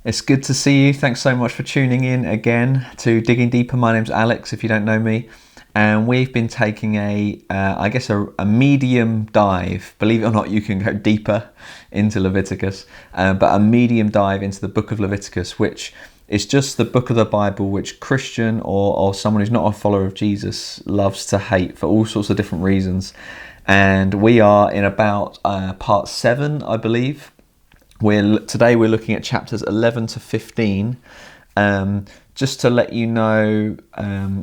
It's good to see you. Thanks so much for tuning in again to Digging Deeper. My name's Alex, if you don't know me. And we've been taking a medium dive. Believe it or not, you can go deeper into Leviticus, but a medium dive into the book of Leviticus, which is just the book of the Bible which Christian or someone who's not a follower of Jesus loves to hate for all sorts of different reasons. And we are in about part 7, I believe. Today we're looking at chapters 11 to 15, just to let you know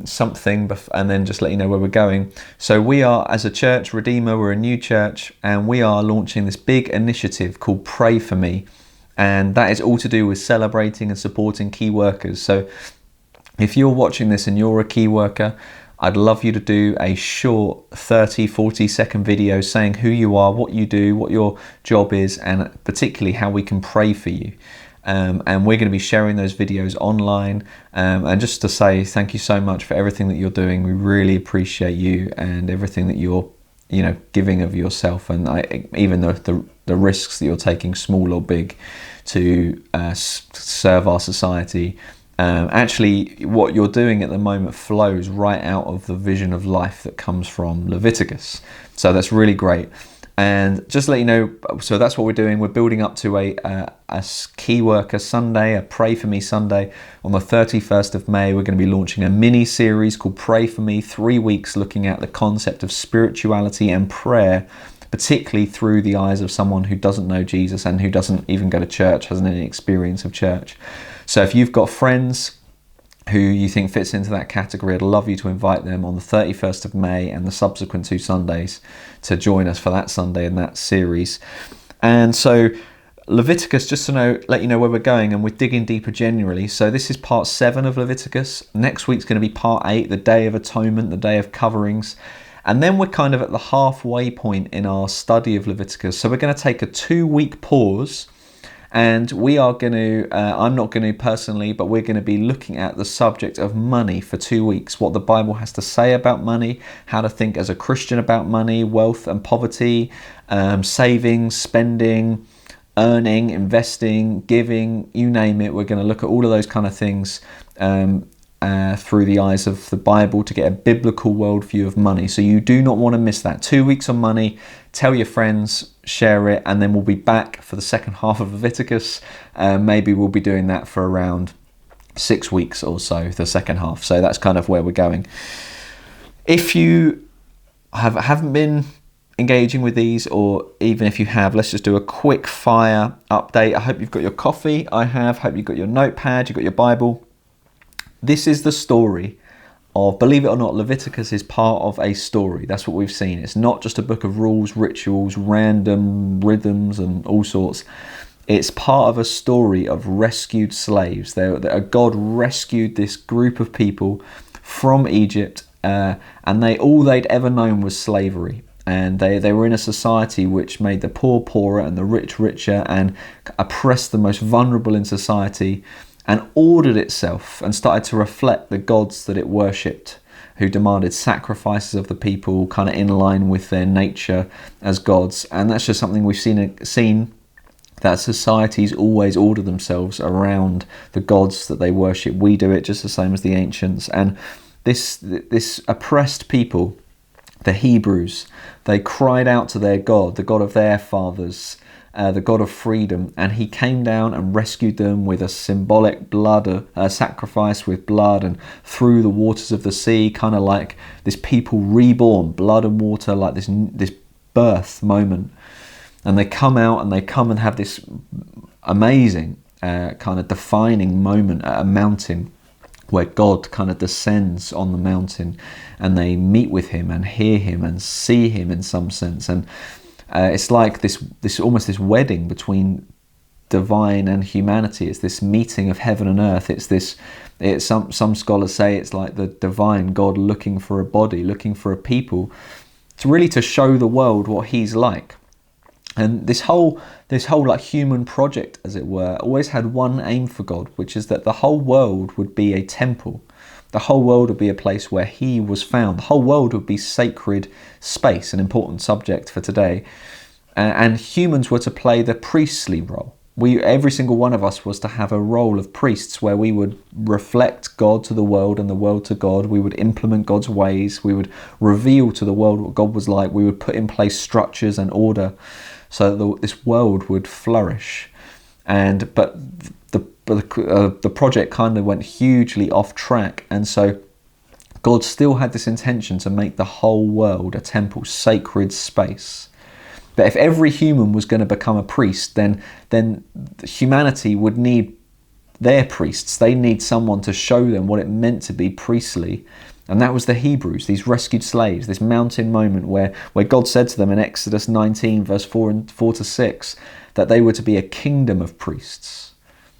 something, and then just let you know where we're going. So we are, as a church, Redeemer, we're a new church, and we are launching this big initiative called Pray For Me, and that is all to do with celebrating and supporting key workers. So if you're watching this and you're a key worker, I'd love you to do a short 30-40 second video saying who you are, what you do, what your job is, and particularly how we can pray for you. And we're going to be sharing those videos online. And just to say thank you so much for everything that you're doing. We really appreciate you and everything that you're giving of yourself, and even the risks that you're taking, small or big, to serve our society. Actually, what you're doing at the moment flows right out of the vision of life that comes from Leviticus. So that's really great. And just to let you know, so that's what we're doing. We're building up to a Key Worker Sunday, a Pray For Me Sunday. On the 31st of May, we're going to be launching a mini-series called Pray For Me, 3 weeks looking at the concept of spirituality and prayer, particularly through the eyes of someone who doesn't know Jesus and who doesn't even go to church, hasn't any experience of church. So if you've got friends who you think fits into that category, I'd love you to invite them on the 31st of May and the subsequent 2 Sundays to join us for that Sunday in that series. And so Leviticus, just to let you know where we're going, and we're digging deeper generally. So this is part 7 of Leviticus. Next week's going to be part 8, the Day of Atonement, the Day of Coverings. And then we're kind of at the halfway point in our study of Leviticus. So we're going to take a 2-week pause. And we are going to, I'm not going to personally, but we're going to be looking at the subject of money for 2 weeks, what the Bible has to say about money, how to think as a Christian about money, wealth and poverty, saving, spending, earning, investing, giving, you name it. We're going to look at all of those kind of things through the eyes of the Bible to get a biblical worldview of money. So you do not want to miss that. 2 weeks on money. Tell your friends, share it, and then we'll be back for the second half of Leviticus. Maybe we'll be doing that for around 6 weeks or so, the second half. So that's kind of where we're going. If you haven't been engaging with these, or even if you have, let's just do a quick fire update. I hope you've got your coffee. I have. Hope you've got your notepad, you've got your Bible. This is the story of, believe it or not, Leviticus is part of a story. That's what we've seen. It's not just a book of rules, rituals, random rhythms and all sorts. It's part of a story of rescued slaves. God rescued this group of people from Egypt, and all they'd ever known was slavery. And they were in a society which made the poor poorer and the rich richer, and oppressed the most vulnerable in society, and ordered itself and started to reflect the gods that it worshipped, who demanded sacrifices of the people kind of in line with their nature as gods. And that's just something we've seen that societies always order themselves around the gods that they worship. We do it just the same as the ancients. And this oppressed people, the Hebrews, they cried out to their God, the God of their fathers, the God of freedom, and he came down and rescued them with a symbolic sacrifice with blood, and through the waters of the sea, kind of like this people reborn, blood and water, like this birth moment. And they come out and have this amazing kind of defining moment at a mountain, where God kind of descends on the mountain, and they meet with him and hear him and see him in some sense. And it's like this almost this wedding between divine and humanity. It's this meeting of heaven and earth. Some scholars say it's like the divine God looking for a body, looking for a people, to show the world what he's like. And this whole like human project, as it were, always had one aim for God, which is that the whole world would be a temple. The whole world would be a place where he was found. The whole world would be sacred space, an important subject for today. And humans were to play the priestly role. every single one of us was to have a role of priests where we would reflect God to the world and the world to God. We would implement God's ways. We would reveal to the world what God was like. We would put in place structures and order so that this world would flourish. But the project kind of went hugely off track, and so God still had this intention to make the whole world a temple, sacred space. But if every human was going to become a priest, then humanity would need their priests. They need someone to show them what it meant to be priestly. And that was the Hebrews, these rescued slaves, this mountain moment where God said to them in Exodus 19, verse 4 to 6, that they were to be a kingdom of priests.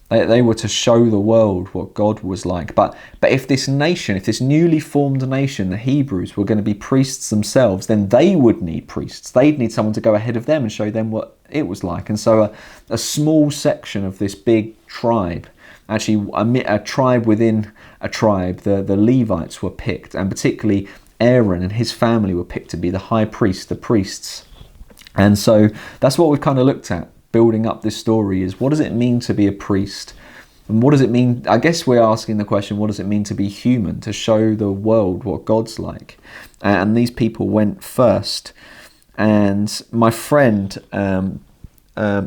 They were to show the world what God was like. But if this nation, if this newly formed nation, the Hebrews, were going to be priests themselves, then they would need priests. They'd need someone to go ahead of them and show them what it was like. And so a small section of this big tribe, actually a tribe within a tribe, the Levites were picked, and particularly Aaron and his family were picked to be the high priest, the priests. And so that's what we've kind of looked at, building up this story, is what does it mean to be a priest? And what does it mean? I guess we're asking the question, what does it mean to be human, to show the world what God's like? And these people went first. And my friend,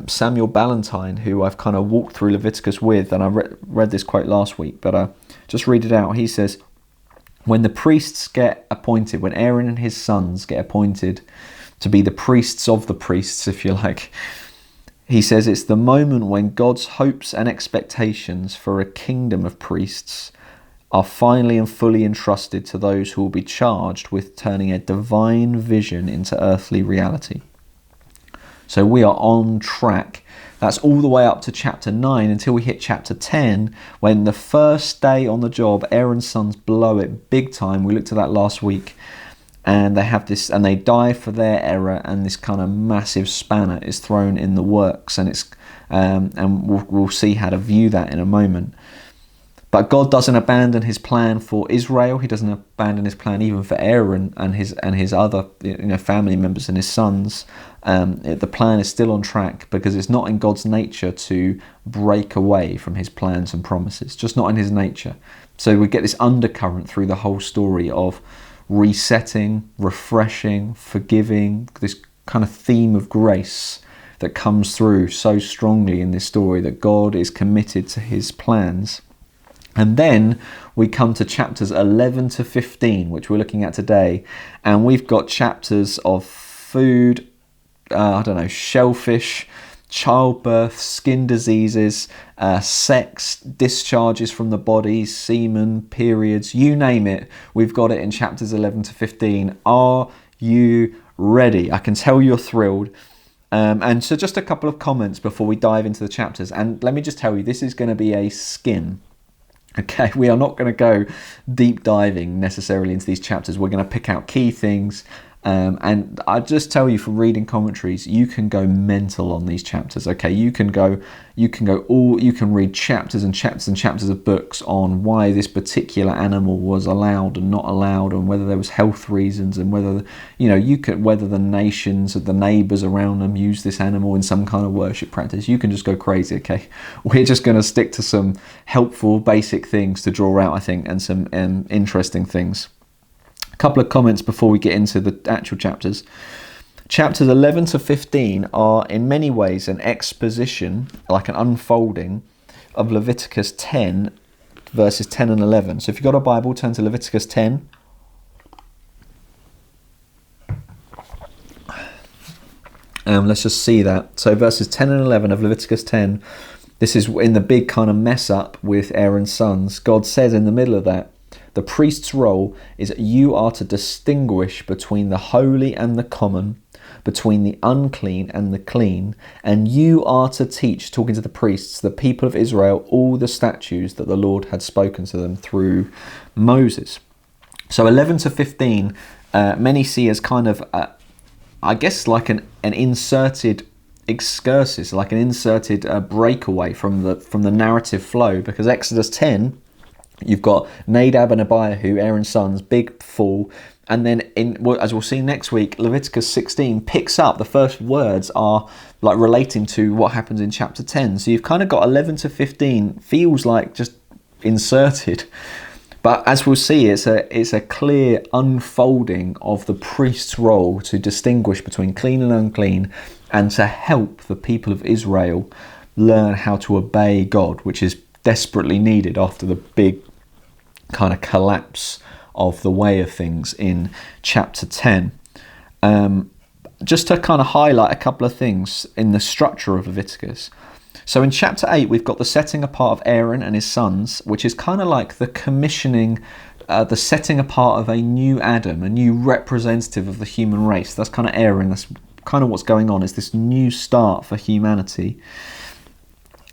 Samuel Ballantyne, who I've kind of walked through Leviticus with, and I read this quote last week, but just read it out. He says, when the priests get appointed, when Aaron and his sons get appointed to be the priests of the priests, if you like, he says it's the moment when God's hopes and expectations for a kingdom of priests are finally and fully entrusted to those who will be charged with turning a divine vision into earthly reality. So we are on track. That's all the way up to chapter 9 until we hit chapter 10, when the first day on the job, Aaron's sons blow it big time. We looked at that last week. And they have this, and they die for their error, and this kind of massive spanner is thrown in the works, and we'll see how to view that in a moment. But God doesn't abandon his plan for Israel. He doesn't abandon his plan even for Aaron and his other family members and his sons. The plan is still on track because it's not in God's nature to break away from his plans and promises. Just not in his nature. So we get this undercurrent through the whole story of resetting, refreshing, forgiving, this kind of theme of grace that comes through so strongly in this story, that God is committed to his plans. And then we come to chapters 11 to 15, which we're looking at today, and we've got chapters of food, shellfish, childbirth, skin diseases, sex, discharges from the body, semen, periods, you name it. We've got it in chapters 11 to 15. Are you ready? I can tell you're thrilled. And so just a couple of comments before we dive into the chapters. And let me just tell you, this is going to be a skim. Okay, we are not going to go deep diving necessarily into these chapters. We're going to pick out key things. And I just tell you from reading commentaries, you can go mental on these chapters. Okay, you can read chapters and chapters and chapters of books on why this particular animal was allowed and not allowed, and whether there was health reasons, and whether whether the nations, the neighbours around them use this animal in some kind of worship practice. You can just go crazy. Okay, we're just going to stick to some helpful basic things to draw out, I think, and some interesting things. Couple of comments before we get into the actual chapters. Chapters 11 to 15 are in many ways an exposition, like an unfolding, of Leviticus 10, verses 10 and 11. So if you've got a Bible, turn to Leviticus 10. Let's just see that. So verses 10 and 11 of Leviticus 10, this is in the big kind of mess up with Aaron's sons. God says in the middle of that, the priest's role is that you are to distinguish between the holy and the common, between the unclean and the clean, and you are to teach, talking to the priests, the people of Israel, all the statutes that the Lord had spoken to them through Moses. So 11 to 15, many see as kind of, I guess, like an inserted excursus, like an inserted breakaway from the narrative flow, because Exodus 10 You've got Nadab and Abihu, Aaron's sons, big fall. And then, as we'll see next week, Leviticus 16 picks up. The first words are like relating to what happens in chapter 10. So you've kind of got 11 to 15, feels like just inserted. But as we'll see, it's a clear unfolding of the priest's role to distinguish between clean and unclean, and to help the people of Israel learn how to obey God, which is desperately needed after the big kind of collapse of the way of things in chapter 10. Just to kind of highlight a couple of things in the structure of Leviticus. So in chapter 8, we've got the setting apart of Aaron and his sons, which is kind of like the commissioning, the setting apart of a new Adam, a new representative of the human race. That's kind of Aaron. That's kind of what's going on, is this new start for humanity.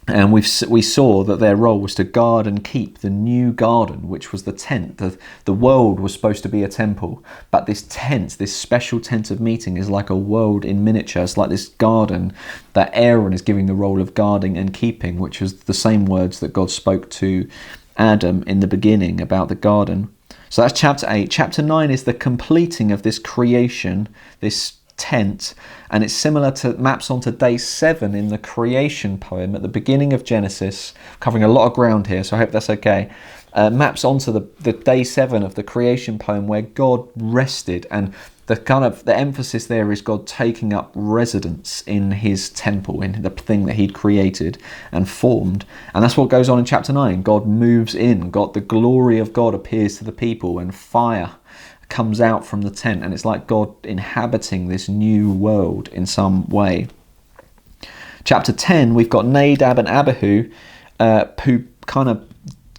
And we saw that their role was to guard and keep the new garden, which was the tent. The world was supposed to be a temple, but this tent, this special tent of meeting, is like a world in miniature. It's like this garden that Aaron is giving the role of guarding and keeping, which was the same words that God spoke to Adam in the beginning about the garden. So that's chapter 8. Chapter 9 is the completing of this creation, this tent, and it's similar to, maps onto day 7 in the creation poem at the beginning of Genesis, covering a lot of ground here, so I hope that's okay. Maps onto the day 7 of the creation poem, where God rested, and the emphasis there is God taking up residence in his temple, in the thing that he'd created and formed. And that's what goes on in chapter 9. God moves in, the glory of God appears to the people, and fire comes out from the tent, and it's like God inhabiting this new world in some way. Chapter 10, we've got Nadab and Abihu, who kind of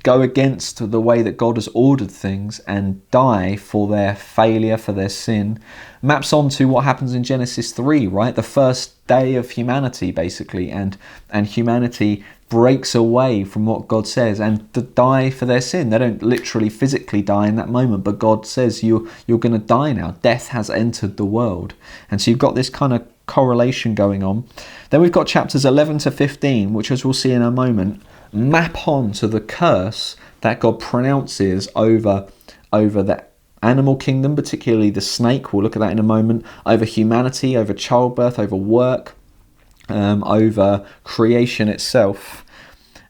go against the way that God has ordered things and die for their failure, for their sin. Maps onto what happens in Genesis 3, right? The first day of humanity, basically, and humanity breaks away from what God says and to die for their sin. They don't literally physically die in that moment, but God says you're going to die now. Death has entered the world. And so you've got this kind of correlation going on. Then we've got chapters 11 to 15, which, as we'll see in a moment, map on to the curse that God pronounces over the animal kingdom, particularly the snake. We'll look at that in a moment. Over humanity, over childbirth, over work, over creation itself,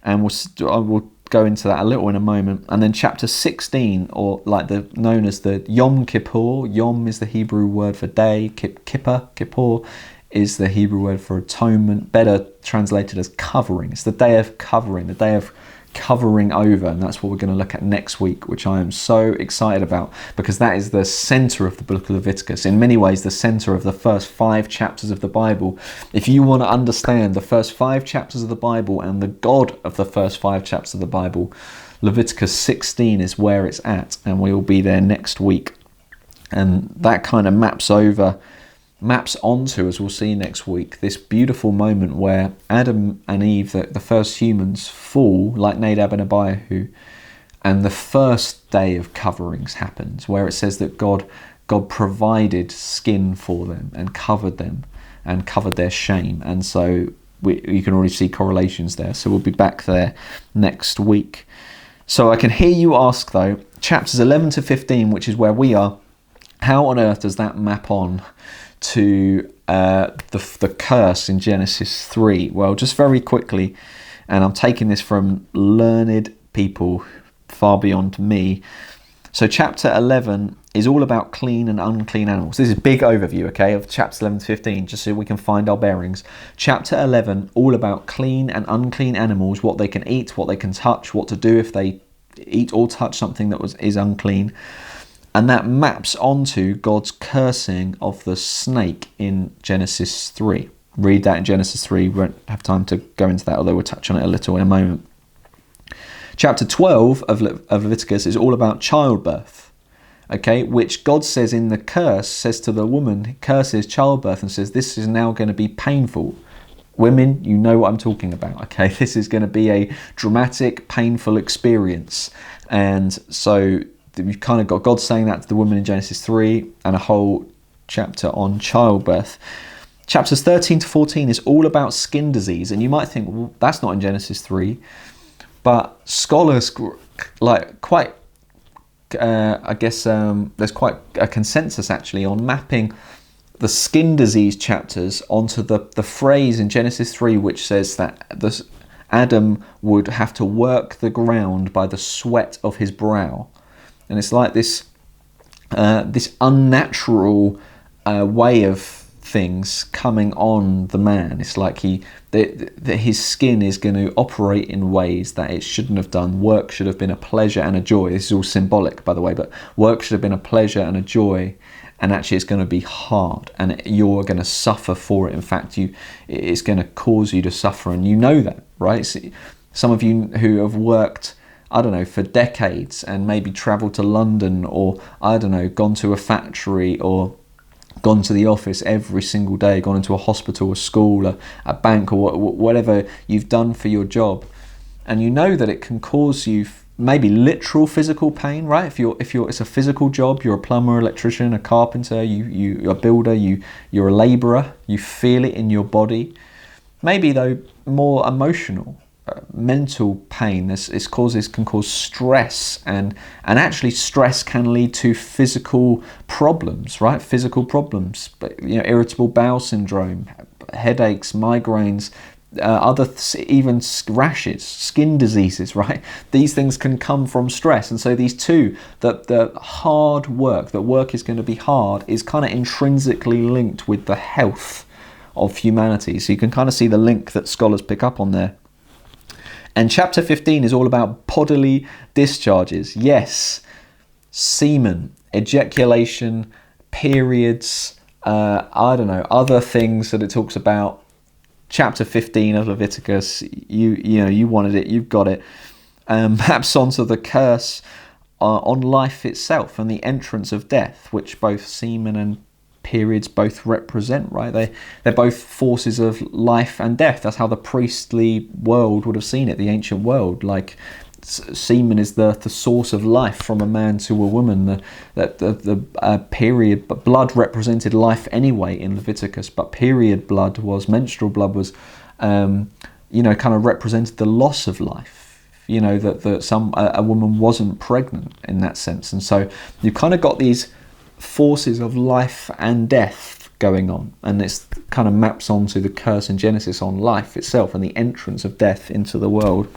and we'll go into that a little in a moment. And then chapter 16, or known as the Yom Kippur. Yom is the Hebrew word for day. Kippur is the Hebrew word for atonement, better translated as covering. It's the day of covering, the day of covering over, and that's what we're going to look at next week, which I am so excited about, because that is the center of the book of Leviticus. In many ways, the center of the first 5 chapters of the Bible. If you want to understand the first 5 chapters of the Bible and the God of the first 5 chapters of the Bible, Leviticus 16 is where it's at, and we will be there next week. And that kind of maps onto, as we'll see next week, this beautiful moment where Adam and Eve, the first humans, fall like Nadab and Abihu, and the first day of coverings happens, where it says that God provided skin for them and covered their shame. And so you can already see correlations there. So we'll be back there next week. So I can hear you ask, though, chapters 11 to 15, which is where we are, how on earth does that map on to the curse in Genesis 3? Well, just very quickly, and I'm taking this from learned people far beyond me. So chapter 11 is all about clean and unclean animals. This is a big overview, okay, of chapters 11 to 15, just so we can find our bearings. Chapter 11, all about clean and unclean animals, what they can eat, what they can touch, what to do if they eat or touch something that is unclean. And that maps onto God's cursing of the snake in Genesis 3. Read that in Genesis 3. We won't have time to go into that, although we'll touch on it a little in a moment. Chapter 12 of Leviticus is all about childbirth, okay, which God says in the curse, says to the woman, curses childbirth and says this is now going to be painful. Women, you know what I'm talking about, okay? This is going to be a dramatic, painful experience. And so you've kind of got God saying that to the woman in Genesis 3, and a whole chapter on childbirth. Chapters 13 to 14 is all about skin disease, and you might think, well, that's not in Genesis 3, but scholars like quite I guess there's quite a consensus actually on mapping the skin disease chapters onto the phrase in Genesis 3 which says that Adam would have to work the ground by the sweat of his brow. And it's like this unnatural way of things coming on the man. It's like his skin is going to operate in ways that it shouldn't have done. Work should have been a pleasure and a joy. This is all symbolic, by the way, but work should have been a pleasure and a joy, and actually it's going to be hard, and you're going to suffer for it. In fact, it's going to cause you to suffer, and you know that, right? Some of you who have worked, I don't know, for decades and maybe travelled to London, or I don't know, gone to a factory, or gone to the office every single day, gone into a hospital, a school, a bank, or whatever you've done for your job, and you know that it can cause you maybe literal physical pain, right? If you're it's a physical job, you're a plumber, electrician, a carpenter, you're a builder, you're a labourer, you feel it in your body. Maybe though more emotional, mental pain. Can cause stress, and actually stress can lead to physical problems, right? Physical problems, but irritable bowel syndrome, headaches, migraines, even rashes, skin diseases, right? These things can come from stress. And so these two, the hard work, that work is going to be hard, is kind of intrinsically linked with the health of humanity. So you can kind of see the link that scholars pick up on there. And chapter 15 is all about bodily discharges. Yes, semen, ejaculation, periods, other things that it talks about. Chapter 15 of Leviticus, you wanted it, you've got it. Maps onto the curse on life itself and the entrance of death, which both semen and periods both represent, right? They're both forces of life and death. That's how the priestly world would have seen it, the ancient world. Like semen is the source of life from a man to a woman. The period, but blood represented life anyway in Leviticus, but period blood menstrual blood was kind of represented the loss of life. That a woman wasn't pregnant in that sense. And so you've kind of got these forces of life and death going on, and this kind of maps onto the curse in Genesis on life itself and the entrance of death into the world.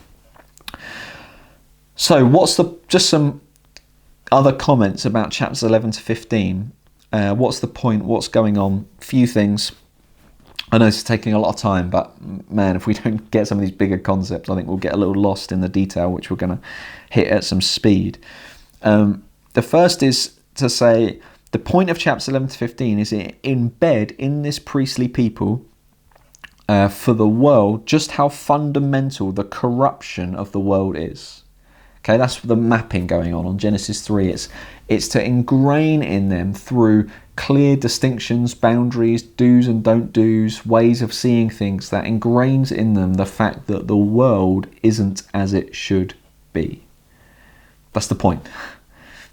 So just some other comments about chapters 11 to 15. What's the point? What's going on? Few things. I know it's taking a lot of time, but man, if we don't get some of these bigger concepts, I think we'll get a little lost in the detail, which we're going to hit at some speed. The first is to say, the point of chapters 11 to 15 is to embed in this priestly people for the world just how fundamental the corruption of the world is. Okay, that's the mapping going on Genesis 3. It's to ingrain in them through clear distinctions, boundaries, do's and don't do's, ways of seeing things, that ingrains in them the fact that the world isn't as it should be. That's the point.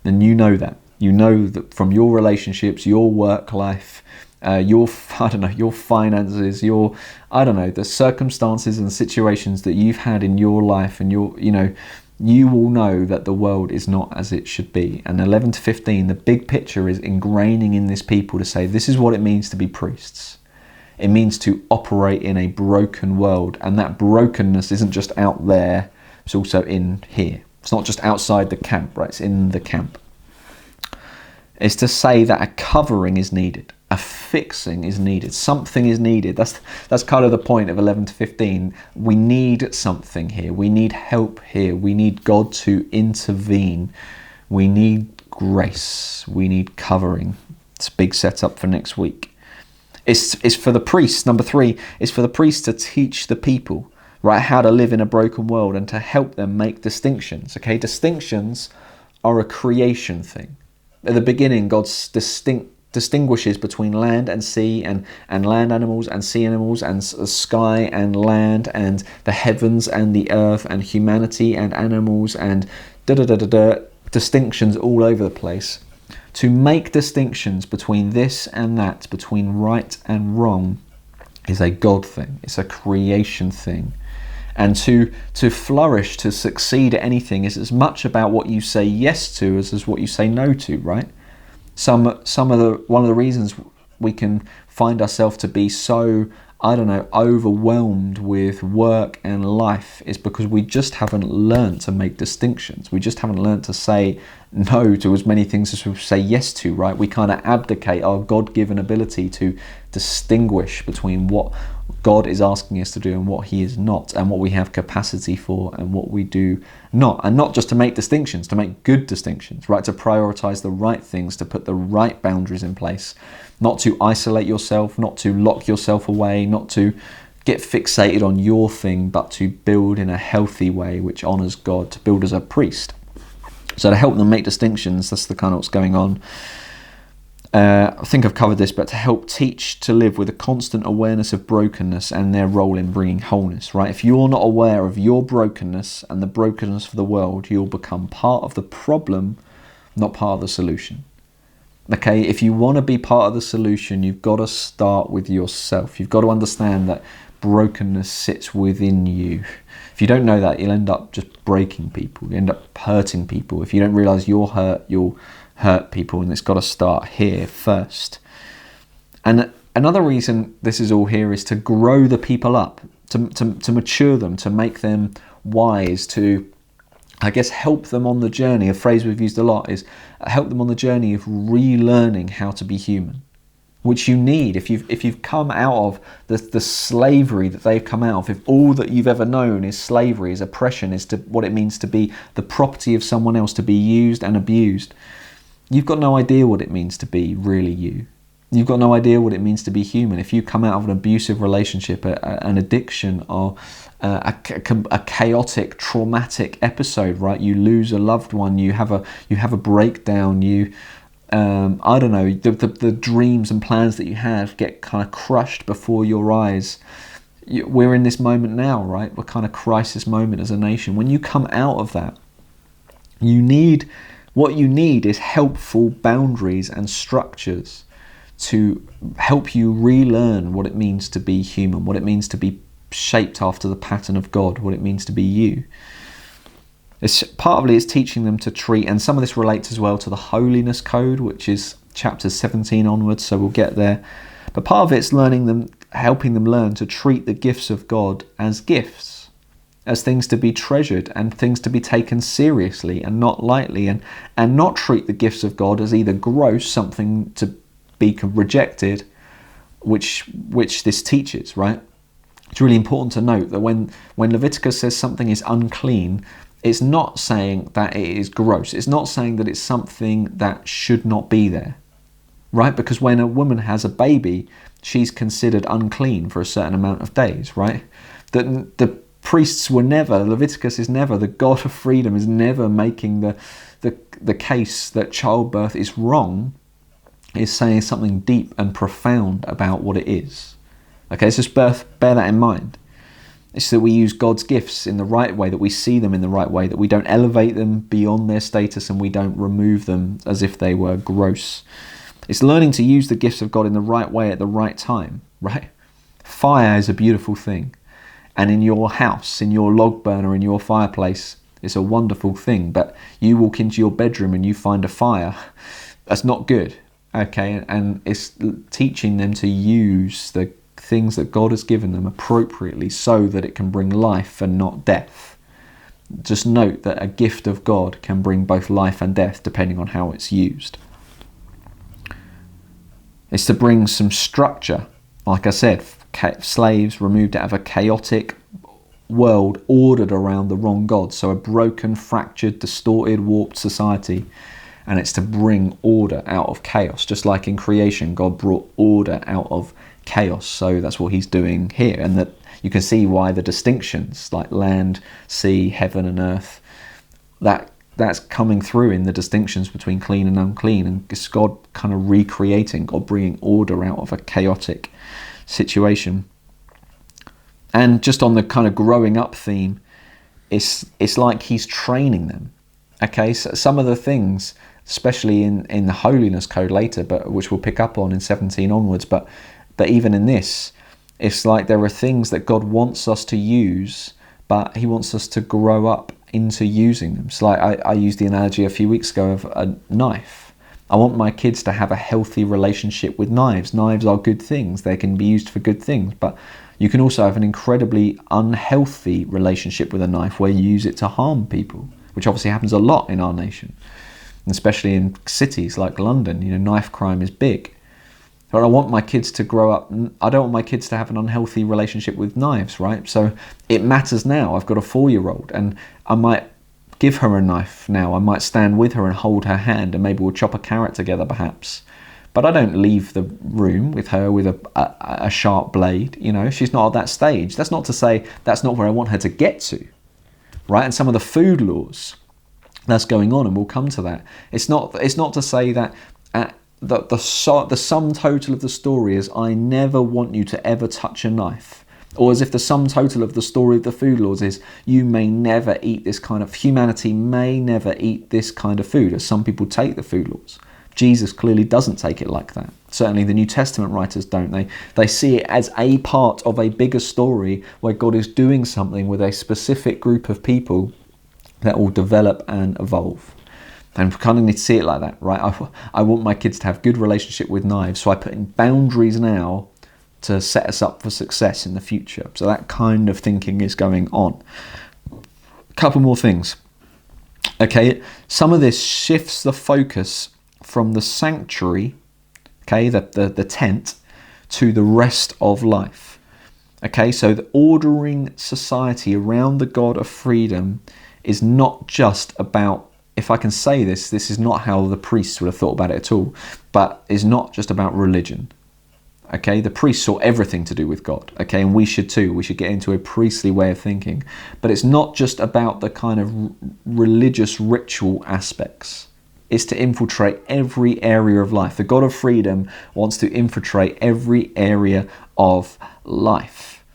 And you know that. You know that from your relationships, your work life, your finances, the circumstances and situations that you've had in your life, and you will know that the world is not as it should be. And 11 to 15, the big picture is ingraining in this people to say, this is what it means to be priests. It means to operate in a broken world, and that brokenness isn't just out there, it's also in here. It's not just outside the camp, right? It's in the camp. It's to say that a covering is needed, a fixing is needed, something is needed. That's kind of the point of 11 to 15. We need something here. We need help here. We need God to intervene. We need grace. We need covering. It's a big setup for next week. It's for the priests. Number 3 is for the priests to teach the people, right, how to live in a broken world and to help them make distinctions. Okay, distinctions are a creation thing. At the beginning, God distinguishes between land and sea, and land animals and sea animals, and sky and land, and the heavens and the earth, and humanity and animals, and distinctions all over the place. To make distinctions between this and that, between right and wrong, is a God thing. It's a creation thing. And to flourish, to succeed at anything, is as much about what you say yes to as what you say no to, right? One of the reasons we can find ourselves to be so, overwhelmed with work and life is because we just haven't learned to make distinctions. We just haven't learned to say no to as many things as we say yes to, right? We kind of abdicate our God-given ability to distinguish between what God is asking us to do and what he is not, and what we have capacity for and what we do not. And not just to make distinctions, to make good distinctions, right? To prioritize the right things, to put the right boundaries in place, not to isolate yourself, not to lock yourself away, not to get fixated on your thing, but to build in a healthy way which honors God, to build as a priest. So to help them make distinctions, that's the kind of what's going on. I think I've covered this, but to help teach to live with a constant awareness of brokenness and their role in bringing wholeness, right? If you're not aware of your brokenness and the brokenness of the world, you'll become part of the problem, not part of the solution. Okay, if you want to be part of the solution, you've got to start with yourself. You've got to understand that brokenness sits within you. If you don't know that, you'll end up just breaking people. You end up hurting people. If you don't realize you're hurt, you'll hurt people, and it's got to start here first. And another reason this is all here is to grow the people up, to mature them, to make them wise, to, I guess, help them on the journey. A phrase we've used a lot is help them on the journey of relearning how to be human, which you need if you've come out of the slavery that they've come out of. If all that you've ever known is slavery, is oppression, is to what it means to be the property of someone else, to be used and abused, you've got no idea what it means to be really you. You've got no idea what it means to be human. If you come out of an abusive relationship, an addiction, or a chaotic, traumatic episode, right? You lose a loved one, you have a breakdown, the dreams and plans that you have get kind of crushed before your eyes. We're in this moment now, right? We're kind of crisis moment as a nation. When you come out of that, what you need is helpful boundaries and structures to help you relearn what it means to be human, what it means to be shaped after the pattern of God, what it means to be you. Partly it's teaching them to treat, and some of this relates as well to the holiness code, which is chapters 17 onwards, so we'll get there. But part of it's helping them learn to treat the gifts of God as gifts, as things to be treasured and things to be taken seriously and not lightly, and not treat the gifts of God as either gross, something to be rejected, which this teaches, right? It's really important to note that when Leviticus says something is unclean, it's not saying that it is gross. It's not saying that it's something that should not be there, right? Because when a woman has a baby, she's considered unclean for a certain amount of days, right? The priests were never, Leviticus is never, the God of freedom is never making the case that childbirth is wrong. Is saying something deep and profound about what it is. Okay, so just bear that in mind. It's that we use God's gifts in the right way, that we see them in the right way, that we don't elevate them beyond their status and we don't remove them as if they were gross. It's learning to use the gifts of God in the right way at the right time, right? Fire is a beautiful thing. And in your house, in your log burner, in your fireplace, it's a wonderful thing. But you walk into your bedroom and you find a fire, that's not good. Okay, and it's teaching them to use the things that God has given them appropriately so that it can bring life and not death. Just note that a gift of God can bring both life and death depending on how it's used. It's to bring some structure. Like I said, slaves removed out of a chaotic world ordered around the wrong God. So a broken, fractured, distorted, warped society. And it's to bring order out of chaos. Just like in creation, God brought order out of chaos. So that's what he's doing here. And that you can see why the distinctions, like land, sea, heaven and earth, that's coming through in the distinctions between clean and unclean. And it's God kind of recreating, God bringing order out of a chaotic situation. And just on the kind of growing up theme, it's like he's training them. Okay, so some of the things, especially in the holiness code later, but which we'll pick up on in 17 onwards, but even in this, it's like there are things that God wants us to use but he wants us to grow up into using them. So like I used the analogy a few weeks ago of a knife. I want my kids to have a healthy relationship with knives. Knives are good things. They can be used for good things, but you can also have an incredibly unhealthy relationship with a knife where you use it to harm people, which obviously happens a lot in our nation, and especially in cities like London. You know, knife crime is big. But I want my kids to grow up. I don't want my kids to have an unhealthy relationship with knives, right? So it matters now. I've got a 4-year-old, and I might give her a knife now. I might stand with her and hold her hand, and maybe we'll chop a carrot together perhaps. But I don't leave the room with her with a sharp blade. You know, she's not at that stage. That's not to say that's not where I want her to get to, right? And some of the food laws that's going on, and we'll come to that. It's not to say that the sum total of the story is I never want you to ever touch a knife, or as if the sum total of the story of the food laws is you may never eat this kind of, humanity may never eat this kind of food, as some people take the food laws. Jesus clearly doesn't take it like that. Certainly the New Testament writers don't. They see it as a part of a bigger story where God is doing something with a specific group of people that will develop and evolve. And we kind of need to see it like that, right? I want my kids to have good relationship with knives, so I put in boundaries now to set us up for success in the future. So that kind of thinking is going on. A couple more things. Okay, some of this shifts the focus from the sanctuary, okay, the tent, to the rest of life. Okay, so the ordering society around the God of freedom is not just about, if I can say this is not how the priests would have thought about it at all, but is not just about religion. Okay, the priests saw everything to do with God, okay, and we should too. We should get into a priestly way of thinking. But it's not just about the kind of religious ritual aspects. It's to infiltrate every area of life. The God of freedom wants to infiltrate every area of life.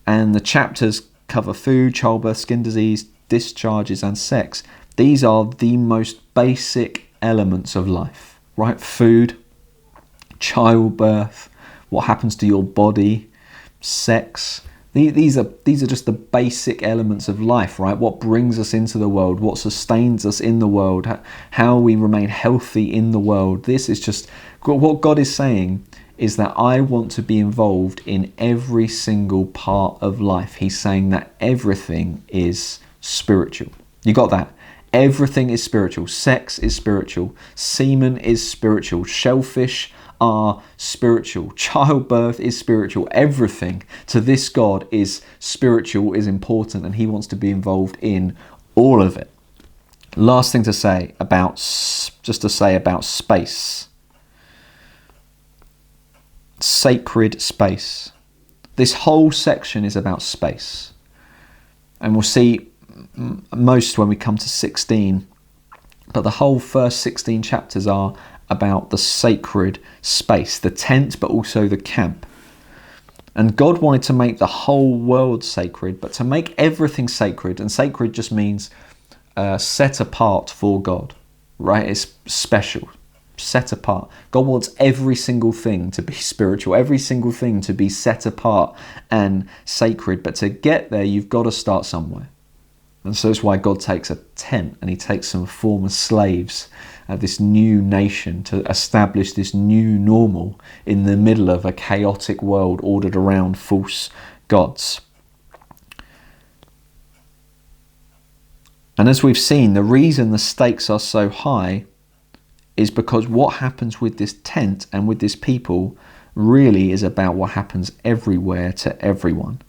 And the chapters cover food, childbirth, skin disease, discharges, and sex. These are the most basic elements of life, right? Food, childbirth, what happens to your body, sex. These are just the basic elements of life, right? What brings us into the world, what sustains us in the world, how we remain healthy in the world. This is just what God is saying, is that I want to be involved in every single part of life. He's saying that everything is spiritual. You got that? Everything is spiritual. Sex is spiritual. Semen is spiritual. Shellfish are spiritual. Childbirth is spiritual. Everything to this God is spiritual, is important, and he wants to be involved in all of it. Last thing to say about space. Sacred space. This whole section is about space. And we'll see most when we come to 16, but the whole first 16 chapters are about the sacred space, the tent, but also the camp. And God wanted to make the whole world sacred, but to make everything sacred, and sacred just means set apart for God, right? It's special, set apart. God wants every single thing to be spiritual, every single thing to be set apart and sacred. But to get there, you've got to start somewhere. And so it's why God takes a tent and he takes some former slaves, this new nation, to establish this new normal in the middle of a chaotic world ordered around false gods. And as we've seen, the reason the stakes are so high is because what happens with this tent and with this people really is about what happens everywhere to everyone.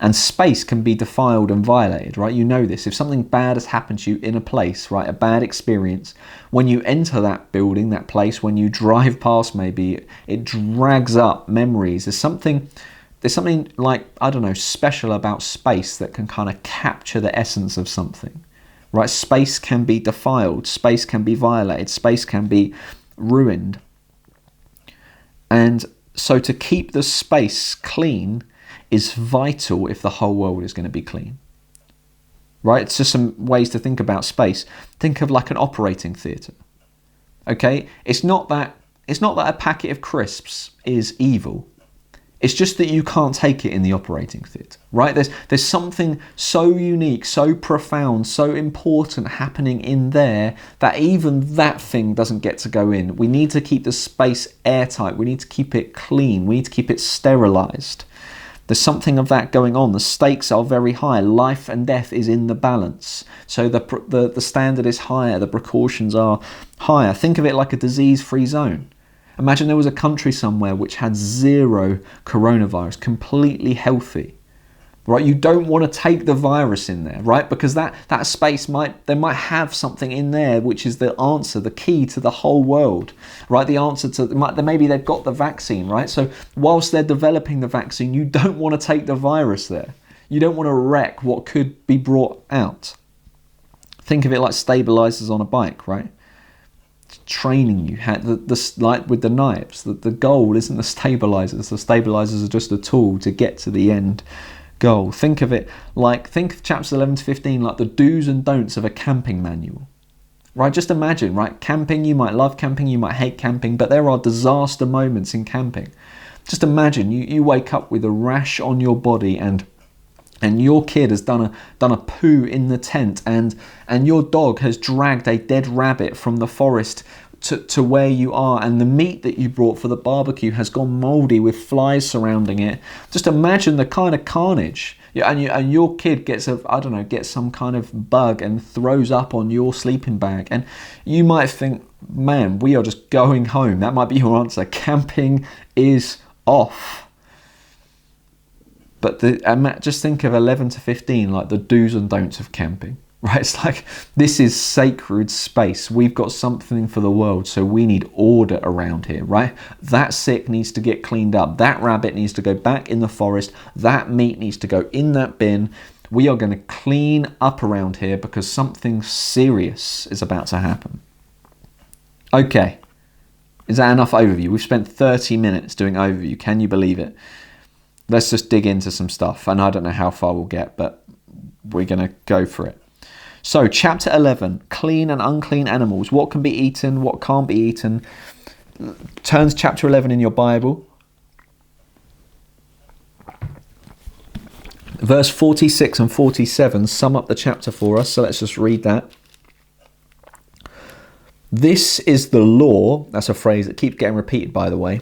And space can be defiled and violated, right? You know this. If something bad has happened to you in a place, right, a bad experience, when you enter that building, that place, when you drive past maybe, it drags up memories. There's something like, I don't know, special about space that can kind of capture the essence of something, right? Space can be defiled, space can be violated, space can be ruined. And so to keep the space clean is vital if the whole world is going to be clean, right? It's just some ways to think about space. Think of like an operating theatre, okay? It's not that a packet of crisps is evil. It's just that you can't take it in the operating theatre, right? There's something so unique, so profound, so important happening in there that even that thing doesn't get to go in. We need to keep the space airtight. We need to keep it clean. We need to keep it sterilised. There's something of that going on. The stakes are very high. Life and death is in the balance. So the standard is higher. The precautions are higher. Think of it like a disease-free zone. Imagine there was a country somewhere which had 0 coronavirus, completely healthy, right? You don't want to take the virus in there, right? Because that space they might have something in there which is the answer, the key to the whole world, right? The answer to, maybe they've got the vaccine, right? So whilst they're developing the vaccine, you don't want to take the virus there. You don't want to wreck what could be brought out. Think of it like stabilizers on a bike, right? Training you like with the knives, the goal isn't the stabilizers are just a tool to get to the end goal. Think of chapters 11 to 15 like the do's and don'ts of a camping manual, right? Just imagine, right? Camping, you might love camping, you might hate camping, but there are disaster moments in camping. Just imagine you wake up with a rash on your body and your kid has done a poo in the tent, and your dog has dragged a dead rabbit from the forest to where you are, and the meat that you brought for the barbecue has gone mouldy with flies surrounding it. Just imagine the kind of carnage. Yeah, and your kid gets some kind of bug and throws up on your sleeping bag, and you might think, man, we are just going home. That might be your answer. Camping is off. But just think of 11 to 15 like the do's and don'ts of camping, right? It's like, this is sacred space. We've got something for the world, so we need order around here, right? That sick needs to get cleaned up. That rabbit needs to go back in the forest. That meat needs to go in that bin. We are going to clean up around here because something serious is about to happen. Okay, is that enough overview? We've spent 30 minutes doing overview. Can you believe it? Let's just dig into some stuff, and I don't know how far we'll get, but we're going to go for it. So, chapter 11, clean and unclean animals. What can be eaten, what can't be eaten. Turn to chapter 11 in your Bible. Verse 46 and 47 sum up the chapter for us, so let's just read that. This is the law, that's a phrase that keeps getting repeated, by the way,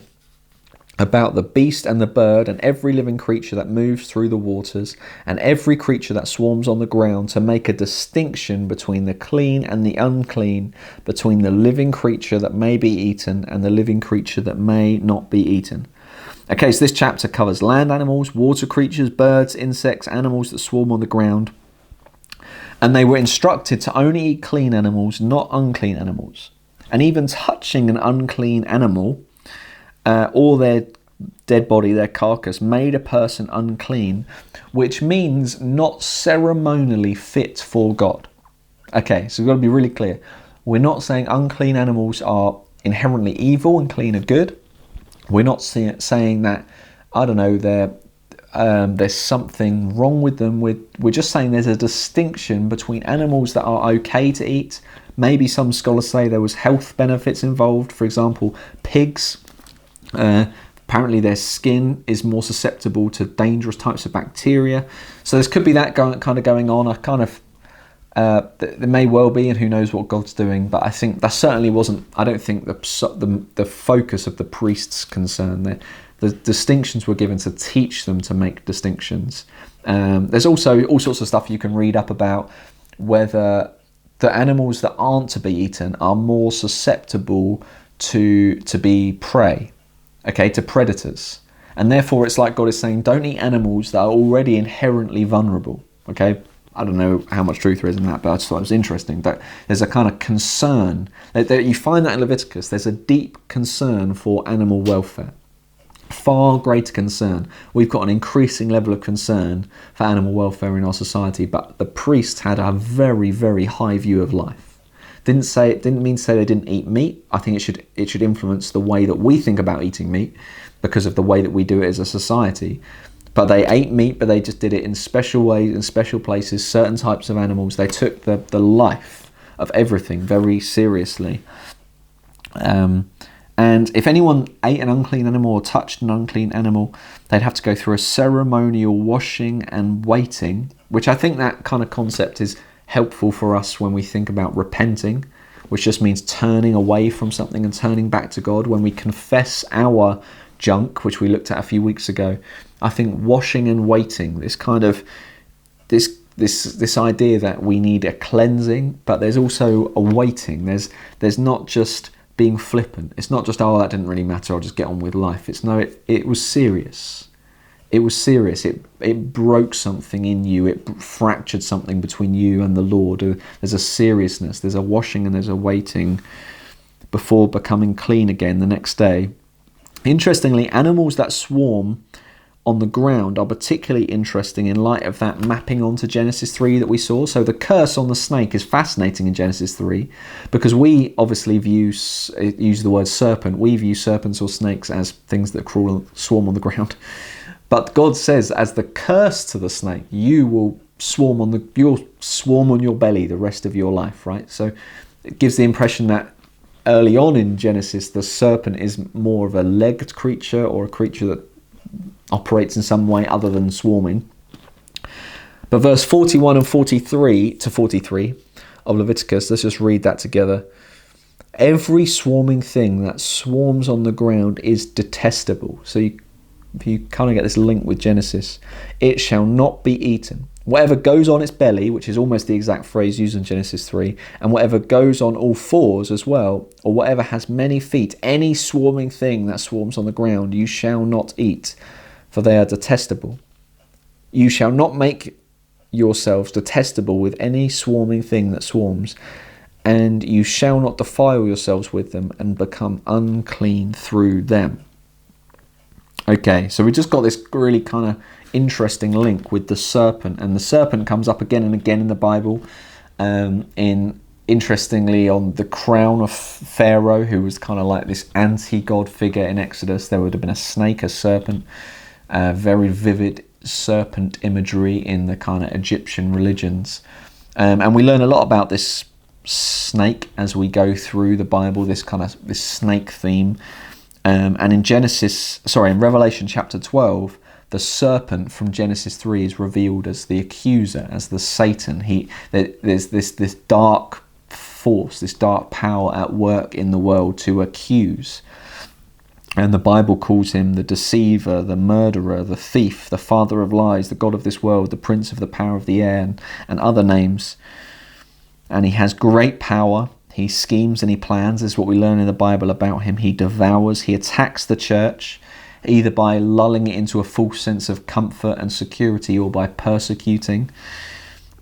about the beast and the bird and every living creature that moves through the waters and every creature that swarms on the ground, to make a distinction between the clean and the unclean, between the living creature that may be eaten and the living creature that may not be eaten. Okay, so this chapter covers land animals, water creatures, birds, insects, animals that swarm on the ground. And they were instructed to only eat clean animals, not unclean animals. And even touching an unclean animal or their dead body, their carcass, made a person unclean, which means not ceremonially fit for God. Okay, so we've got to be really clear. We're not saying unclean animals are inherently evil and clean are good. We're not saying that, there's something wrong with them. We're just saying there's a distinction between animals that are okay to eat. Maybe some scholars say there was health benefits involved. For example, pigs. Apparently their skin is more susceptible to dangerous types of bacteria. So there could be that kind of going on. There may well be, and who knows what God's doing. But I think that certainly wasn't, I don't think the focus of the priest's concern. The distinctions were given to teach them to make distinctions. There's also all sorts of stuff you can read up about whether the animals that aren't to be eaten are more susceptible to be prey. Okay, to predators. And therefore it's like God is saying, don't eat animals that are already inherently vulnerable. Okay, I don't know how much truth there is in that, but I just thought it was interesting that there's a kind of concern. You find that in Leviticus, there's a deep concern for animal welfare. Far greater concern. We've got an increasing level of concern for animal welfare in our society, but the priests had a very, very high view of life. Didn't mean to say they didn't eat meat. I think it should influence the way that we think about eating meat because of the way that we do it as a society. But they ate meat, but they just did it in special ways, in special places, certain types of animals. They took the life of everything very seriously. And if anyone ate an unclean animal or touched an unclean animal, they'd have to go through a ceremonial washing and waiting, which I think that kind of concept is helpful for us when we think about repenting, which just means turning away from something and turning back to God. When we confess our junk, which we looked at a few weeks ago, I think washing and waiting, this kind of this idea that we need a cleansing, but there's also a waiting. There's not just being flippant. It's not just, oh, that didn't really matter, I'll just get on with life. It was serious. It was serious. It broke something in you. It fractured something between you and the Lord. There's a seriousness. There's a washing and there's a waiting before becoming clean again the next day. Interestingly, animals that swarm on the ground are particularly interesting in light of that mapping onto Genesis 3 that we saw. So the curse on the snake is fascinating in Genesis 3 because we obviously use the word serpent. We view serpents or snakes as things that crawl and swarm on the ground. But God says, as the curse to the snake, you'll swarm on your belly the rest of your life, right? So it gives the impression that early on in Genesis, the serpent is more of a legged creature or a creature that operates in some way other than swarming. But verse 41 and 43 to 43 of Leviticus, let's just read that together. Every swarming thing that swarms on the ground is detestable. So you kind of get this link with Genesis. It shall not be eaten. Whatever goes on its belly, which is almost the exact phrase used in Genesis 3, and whatever goes on all fours as well, or whatever has many feet, any swarming thing that swarms on the ground, you shall not eat, for they are detestable. You shall not make yourselves detestable with any swarming thing that swarms, and you shall not defile yourselves with them and become unclean through them. Okay, so we just got this really kind of interesting link with the serpent, and the serpent comes up again and again in the Bible. Interestingly, on the crown of Pharaoh, who was kind of like this anti-God figure in Exodus, there would have been a snake, a serpent, very vivid serpent imagery in the kind of Egyptian religions. And we learn a lot about this snake as we go through the Bible, this snake theme. And in Revelation chapter 12, the serpent from Genesis 3 is revealed as the accuser, as the Satan. There's this dark force, this dark power at work in the world to accuse. And the Bible calls him the deceiver, the murderer, the thief, the father of lies, the god of this world, the prince of the power of the air, and other names. And he has great power. He schemes and he plans, is what we learn in the Bible about him. He devours, he attacks the church, either by lulling it into a false sense of comfort and security or by persecuting.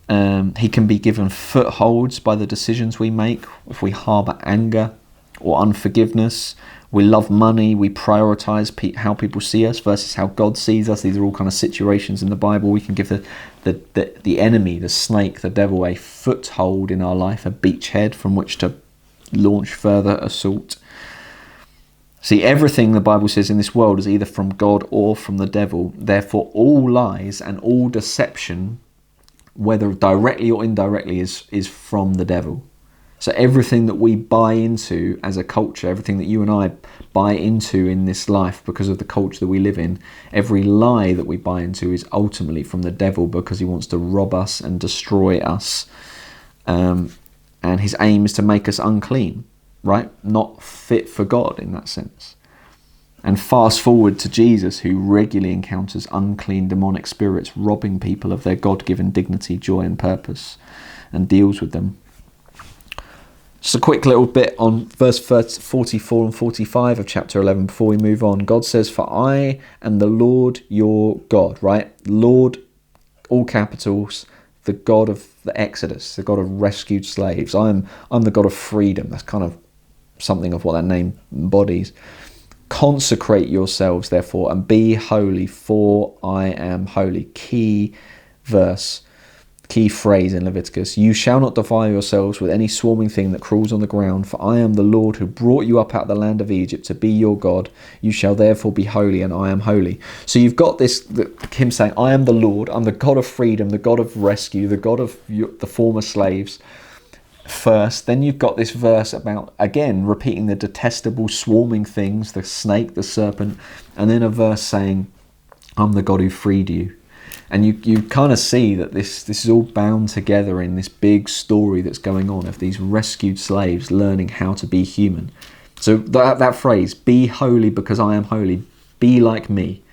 He can be given footholds by the decisions we make. If we harbour anger or unforgiveness, we love money, we prioritise how people see us versus how God sees us. These are all kind of situations in the Bible. We can give the enemy, the snake, the devil, a foothold in our life, a beachhead from which to launch further assault. See, everything the Bible says in this world is either from God or from the devil. Therefore, all lies and all deception, whether directly or indirectly, is from the devil. So everything that we buy into as a culture, everything that you and I buy into in this life because of the culture that we live in, every lie that we buy into is ultimately from the devil because he wants to rob us and destroy us. And his aim is to make us unclean, right? Not fit for God in that sense. And fast forward to Jesus, who regularly encounters unclean demonic spirits, robbing people of their God-given dignity, joy and purpose, and deals with them. Just a quick little bit on verse 44 and 45 of chapter 11 before we move on. God says, "For I am the Lord your God," right? Lord, all capitals, the God of the Exodus, the God of rescued slaves. I'm the God of freedom. That's kind of something of what that name embodies. "Consecrate yourselves, therefore, and be holy, for I am holy." Key verse. Key phrase in Leviticus: "You shall not defile yourselves with any swarming thing that crawls on the ground, for I am the Lord who brought you up out of the land of Egypt to be your God. You shall therefore be holy, and I am holy." So you've got him saying, "I am the Lord, I'm the God of freedom, the God of rescue, the God of the former slaves. first. Then you've got this verse about, again, repeating the detestable swarming things, the snake, the serpent, and then a verse saying, I'm the God who freed you. And you kind of see that this is all bound together in this big story that's going on of these rescued slaves learning how to be human. So that phrase, be holy because I am holy, be like me,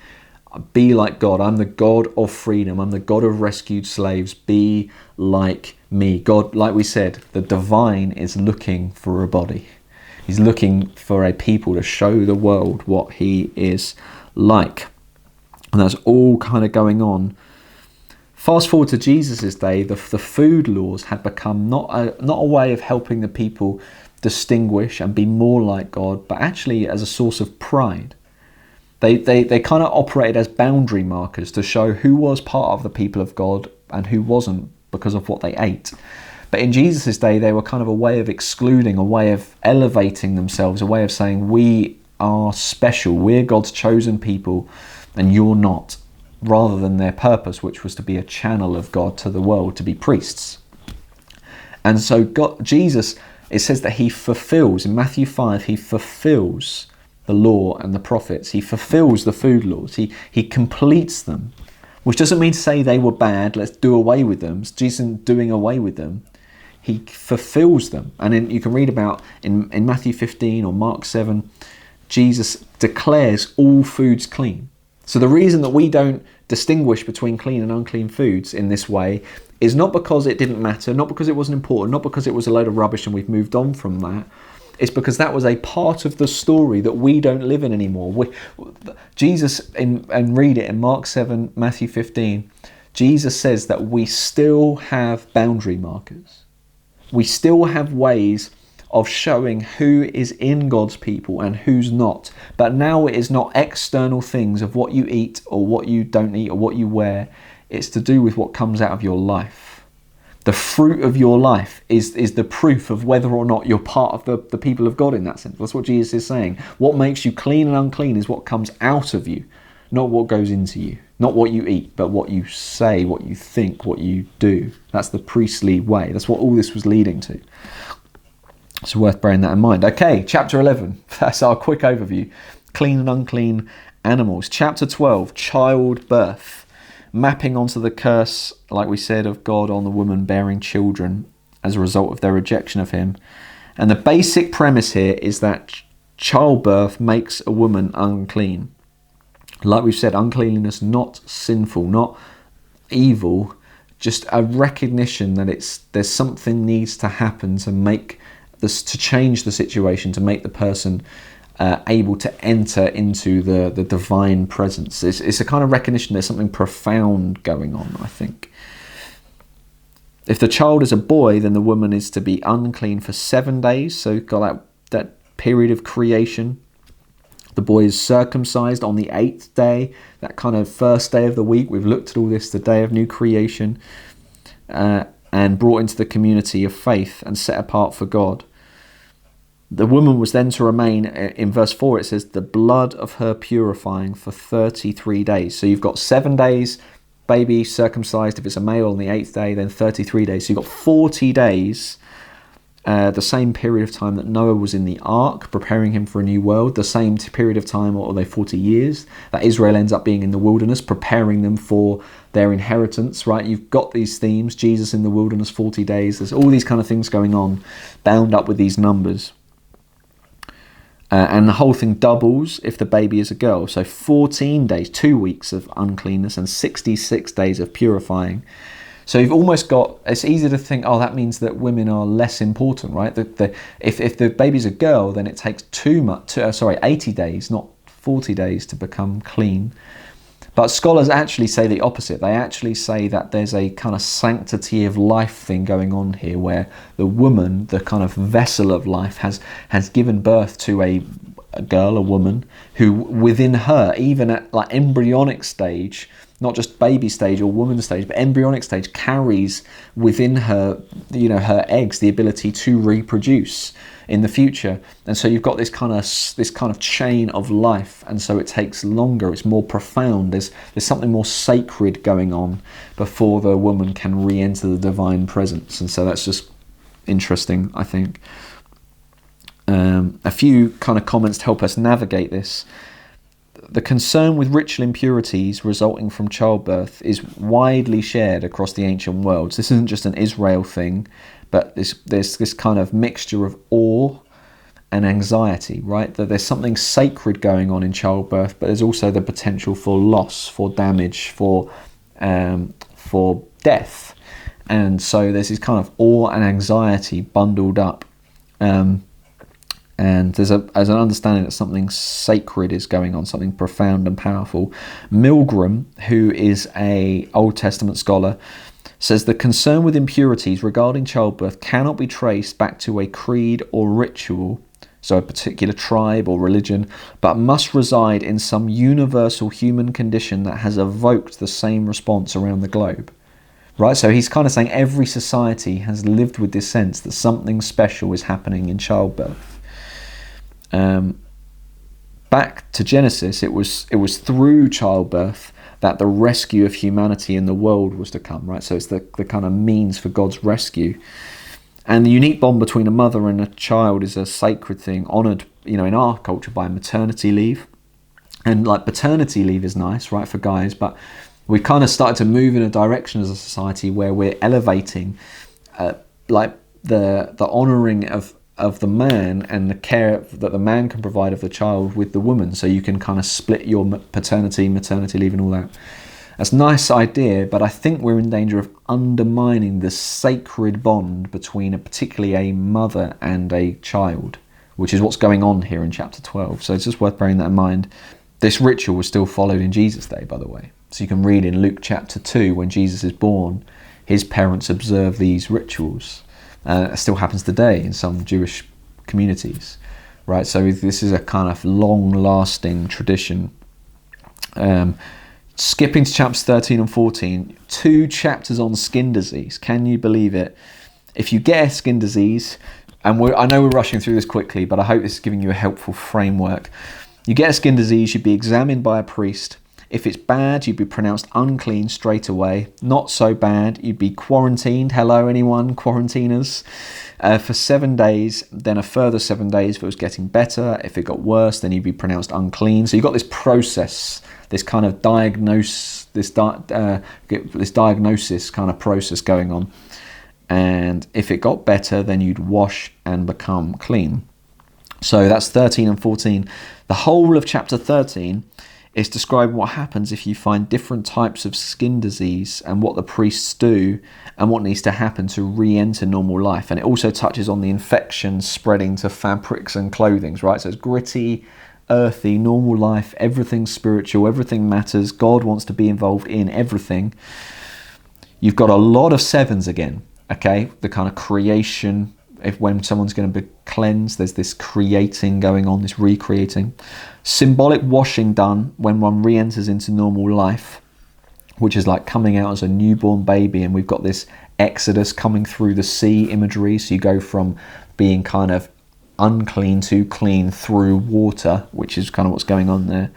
be like God. I'm the God of freedom. I'm the God of rescued slaves. Be like me. God, like we said, the divine is looking for a body. He's looking for a people to show the world what he is like. And that's all kind of going on. Fast forward to Jesus' day, the food laws had become not a way of helping the people distinguish and be more like God, but actually as a source of pride. They kind of operated as boundary markers to show who was part of the people of God and who wasn't because of what they ate. But in Jesus' day, they were kind of a way of excluding, a way of elevating themselves, a way of saying, we are special, we're God's chosen people, and you're not, rather than their purpose, which was to be a channel of God to the world, to be priests. And so Jesus, it says that he fulfills, in Matthew 5, he fulfills the law and the prophets. He fulfills the food laws. He completes them, which doesn't mean to say they were bad, let's do away with them. Jesus isn't doing away with them. He fulfills them. And then you can read about in Matthew 15 or Mark 7, Jesus declares all foods clean. So the reason that we don't distinguish between clean and unclean foods in this way is not because it didn't matter, not because it wasn't important, not because it was a load of rubbish and we've moved on from that. It's because that was a part of the story that we don't live in anymore. Jesus, and read it in Mark 7, Matthew 15, Jesus says that we still have boundary markers. We still have ways of showing who is in God's people and who's not. But now it is not external things of what you eat or what you don't eat or what you wear. It's to do with what comes out of your life. The fruit of your life is the proof of whether or not you're part of the people of God in that sense. That's what Jesus is saying. What makes you clean and unclean is what comes out of you, not what goes into you. Not what you eat, but what you say, what you think, what you do. That's the priestly way. That's what all this was leading to. It's worth bearing that in mind. Okay, chapter 11. That's our quick overview. Clean and unclean animals. Chapter 12, childbirth. Mapping onto the curse, like we said, of God on the woman bearing children as a result of their rejection of him. And the basic premise here is that childbirth makes a woman unclean. Like we've said, uncleanliness, not sinful, not evil, just a recognition that there's something needs to happen to make this, to change the situation, to make the person able to enter into the divine presence. It's a kind of recognition there's something profound going on, I think. If the child is a boy, then the woman is to be unclean for 7 days. So got that period of creation. The boy is circumcised on the 8th day, that kind of first day of the week. We've looked at all this, the day of new creation, and brought into the community of faith and set apart for God. The woman was then to remain, in verse 4 it says, the blood of her purifying for 33 days. So you've got 7 days, baby circumcised if it's a male, on the 8th day, then 33 days. So you've got 40 days, the same period of time that Noah was in the ark, preparing him for a new world, the same period of time, or are they 40 years, that Israel ends up being in the wilderness, preparing them for their inheritance, right? You've got these themes, Jesus in the wilderness, 40 days, there's all these kind of things going on, bound up with these numbers. And the whole thing doubles if the baby is a girl. So 14 days, 2 weeks of uncleanness and 66 days of purifying. So you've almost got, it's easy to think, oh, that means that women are less important, right? If the baby's a girl, then it takes 80 days, not 40 days to become clean. But scholars actually say the opposite. They actually say that there's a kind of sanctity of life thing going on here, where the woman, the kind of vessel of life, has given birth to a girl, a woman, who within her, even at like embryonic stage, not just baby stage or woman stage, but embryonic stage, carries within her, her eggs, the ability to reproduce in the future. And so you've got this kind of chain of life, and so it takes longer, it's more profound, there's something more sacred going on before the woman can re-enter the divine presence. And so that's just interesting, I think. A few kind of comments to help us navigate this. The concern with ritual impurities resulting from childbirth is widely shared across the ancient world. This isn't just an Israel thing, but there's this kind of mixture of awe and anxiety, right? That there's something sacred going on in childbirth, but there's also the potential for loss, for damage, for death. And so there's this kind of awe and anxiety bundled up. And there's an understanding that something sacred is going on, something profound and powerful. Milgram, who is a Old Testament scholar, says the concern with impurities regarding childbirth cannot be traced back to a creed or ritual, so a particular tribe or religion, but must reside in some universal human condition that has evoked the same response around the globe. Right, so he's kind of saying every society has lived with this sense that something special is happening in childbirth. Back to Genesis, it was through childbirth that the rescue of humanity in the world was to come, right? So it's the kind of means for God's rescue. And the unique bond between a mother and a child is a sacred thing, honoured, in our culture by maternity leave. And like paternity leave is nice, right, for guys, but we've kind of started to move in a direction as a society where we're elevating like the honouring of the man and the care that the man can provide of the child with the woman, so you can kind of split your paternity, maternity leave and all that. That's a nice idea, but I think we're in danger of undermining the sacred bond between particularly a mother and a child, which is what's going on here in chapter 12. So it's just worth bearing that in mind. This ritual was still followed in Jesus' day, by the way. So you can read in Luke chapter 2, when Jesus is born, his parents observe these rituals. It still happens today in some Jewish communities, right? So this is a kind of long-lasting tradition. Skipping to chapters 13 and 14, 2 chapters on skin disease. Can you believe it? If you get a skin disease, and I know we're rushing through this quickly, but I hope this is giving you a helpful framework. You get a skin disease, you'd be examined by a priest. If it's bad, you'd be pronounced unclean straight away. Not so bad, you'd be quarantined. Hello, anyone? Quarantiners. For 7 days, then a further 7 days if it was getting better. If it got worse, then you'd be pronounced unclean. So you've got this process, this kind of this diagnosis kind of process going on. And if it got better, then you'd wash and become clean. So that's 13 and 14. The whole of chapter 13 is describing what happens if you find different types of skin disease and what the priests do and what needs to happen to re-enter normal life. And it also touches on the infection spreading to fabrics and clothing, right? So it's gritty, earthy, normal life, everything spiritual, everything matters. God wants to be involved in everything. You've got a lot of sevens again, okay? The kind of creation, when someone's going to be cleansed, there's this creating going on, this recreating. Symbolic washing done when one re-enters into normal life, which is like coming out as a newborn baby, and we've got this exodus coming through the sea imagery, so you go from being kind of unclean to clean through water, which is kind of what's going on there.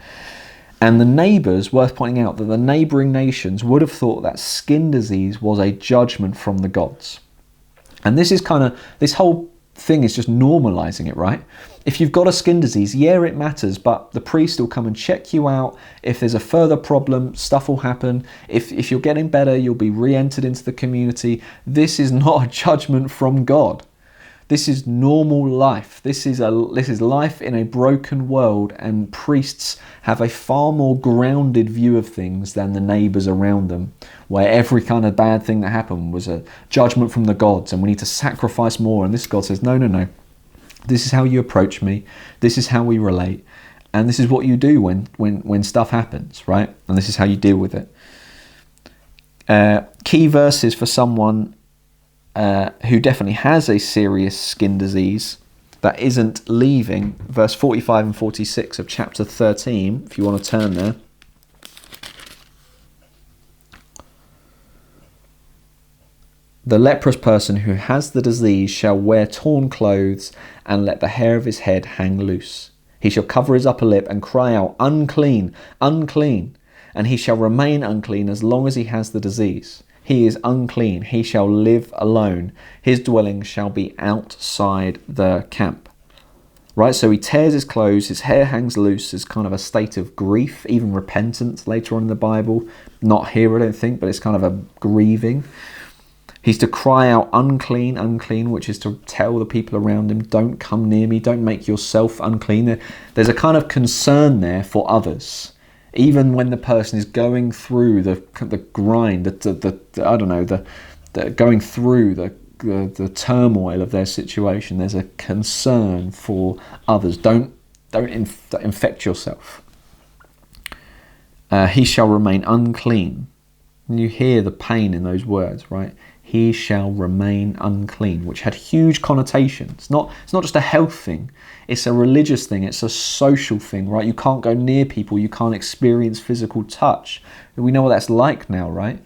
And the neighbours, worth pointing out that the neighbouring nations would have thought that skin disease was a judgment from the gods. And this whole thing is just normalizing it, right? If you've got a skin disease, yeah, it matters, but the priest will come and check you out. If there's a further problem, stuff will happen. If you're getting better, you'll be re-entered into the community. This is not a judgment from God. This is normal life. This is life in a broken world, and priests have a far more grounded view of things than the neighbours around them, where every kind of bad thing that happened was a judgment from the gods and we need to sacrifice more. And this God says, no. This is how you approach me. This is how we relate. And this is what you do when stuff happens, right? And this is how you deal with it. Key verses for someone who definitely has a serious skin disease that isn't leaving. Verse 45 and 46 of chapter 13, if you want to turn there. The leprous person who has the disease shall wear torn clothes and let the hair of his head hang loose. He shall cover his upper lip and cry out, unclean, unclean. And he shall remain unclean as long as he has the disease. He is unclean. He shall live alone. His dwelling shall be outside the camp. Right, so he tears his clothes, his hair hangs loose as kind of a state of grief, even repentance later on in the Bible. Not here, I don't think, but it's kind of a grieving. He's to cry out, unclean, unclean, which is to tell the people around him, don't come near me, don't make yourself unclean. There's a kind of concern there for others. Even when the person is going through the grind, going through the turmoil of their situation, there's a concern for others. Don't infect yourself. He shall remain unclean. And you hear the pain in those words, right? He shall remain unclean, which had huge connotations. It's not just a health thing. It's a religious thing. It's a social thing, right? You can't go near people. You can't experience physical touch. We know what that's like now, right?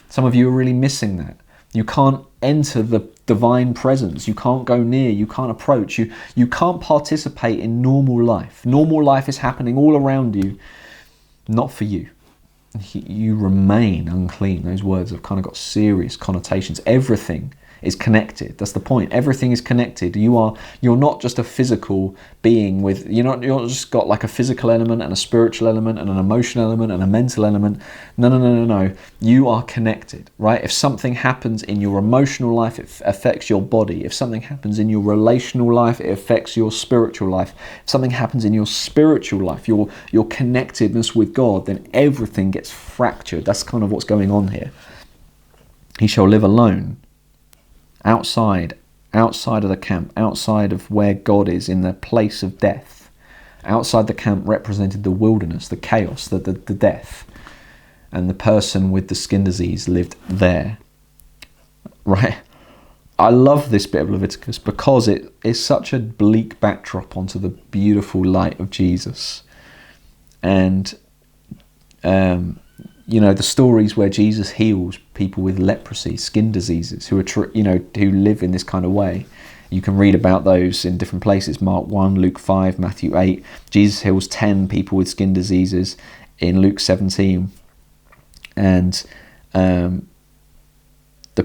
Some of you are really missing that. You can't enter the divine presence. You can't go near. You can't approach. You can't participate in normal life. Normal life is happening all around you, not for you. You remain unclean. Those words have kind of got serious connotations. Everything is connected. That's the point. Everything is connected. You're not just a physical being with, you're not just got like a physical element and a spiritual element and an emotional element and a mental element. No. You are connected, right? If something happens in your emotional life, it affects your body. If something happens in your relational life, it affects your spiritual life. If something happens in your spiritual life, your connectedness with God, then everything gets fractured. That's kind of what's going on here. He shall live alone. Outside of the camp, outside of where God is, in the place of death. Outside the camp represented the wilderness, the chaos, the death. And the person with the skin disease lived there. Right? I love this bit of Leviticus because it is such a bleak backdrop onto the beautiful light of Jesus. And the stories where Jesus heals people with leprosy, skin diseases, who live in this kind of way. You can read about those in different places. Mark 1, Luke 5, Matthew 8. Jesus heals 10 people with skin diseases in Luke 17. And the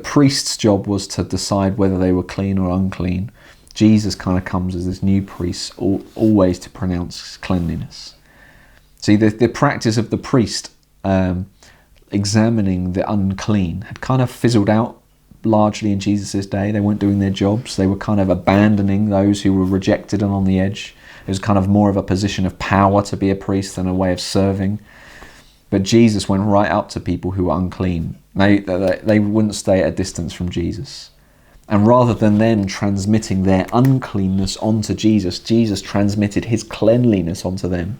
priest's job was to decide whether they were clean or unclean. Jesus kind of comes as this new priest, always to pronounce cleanliness. See, the practice of the priest examining the unclean had kind of fizzled out largely in Jesus' day. They weren't doing their jobs. They were kind of abandoning those who were rejected and on the edge. It was kind of more of a position of power to be a priest than a way of serving. But Jesus went right up to people who were unclean. They wouldn't stay at a distance from Jesus. And rather than then transmitting their uncleanness onto Jesus, Jesus transmitted his cleanliness onto them.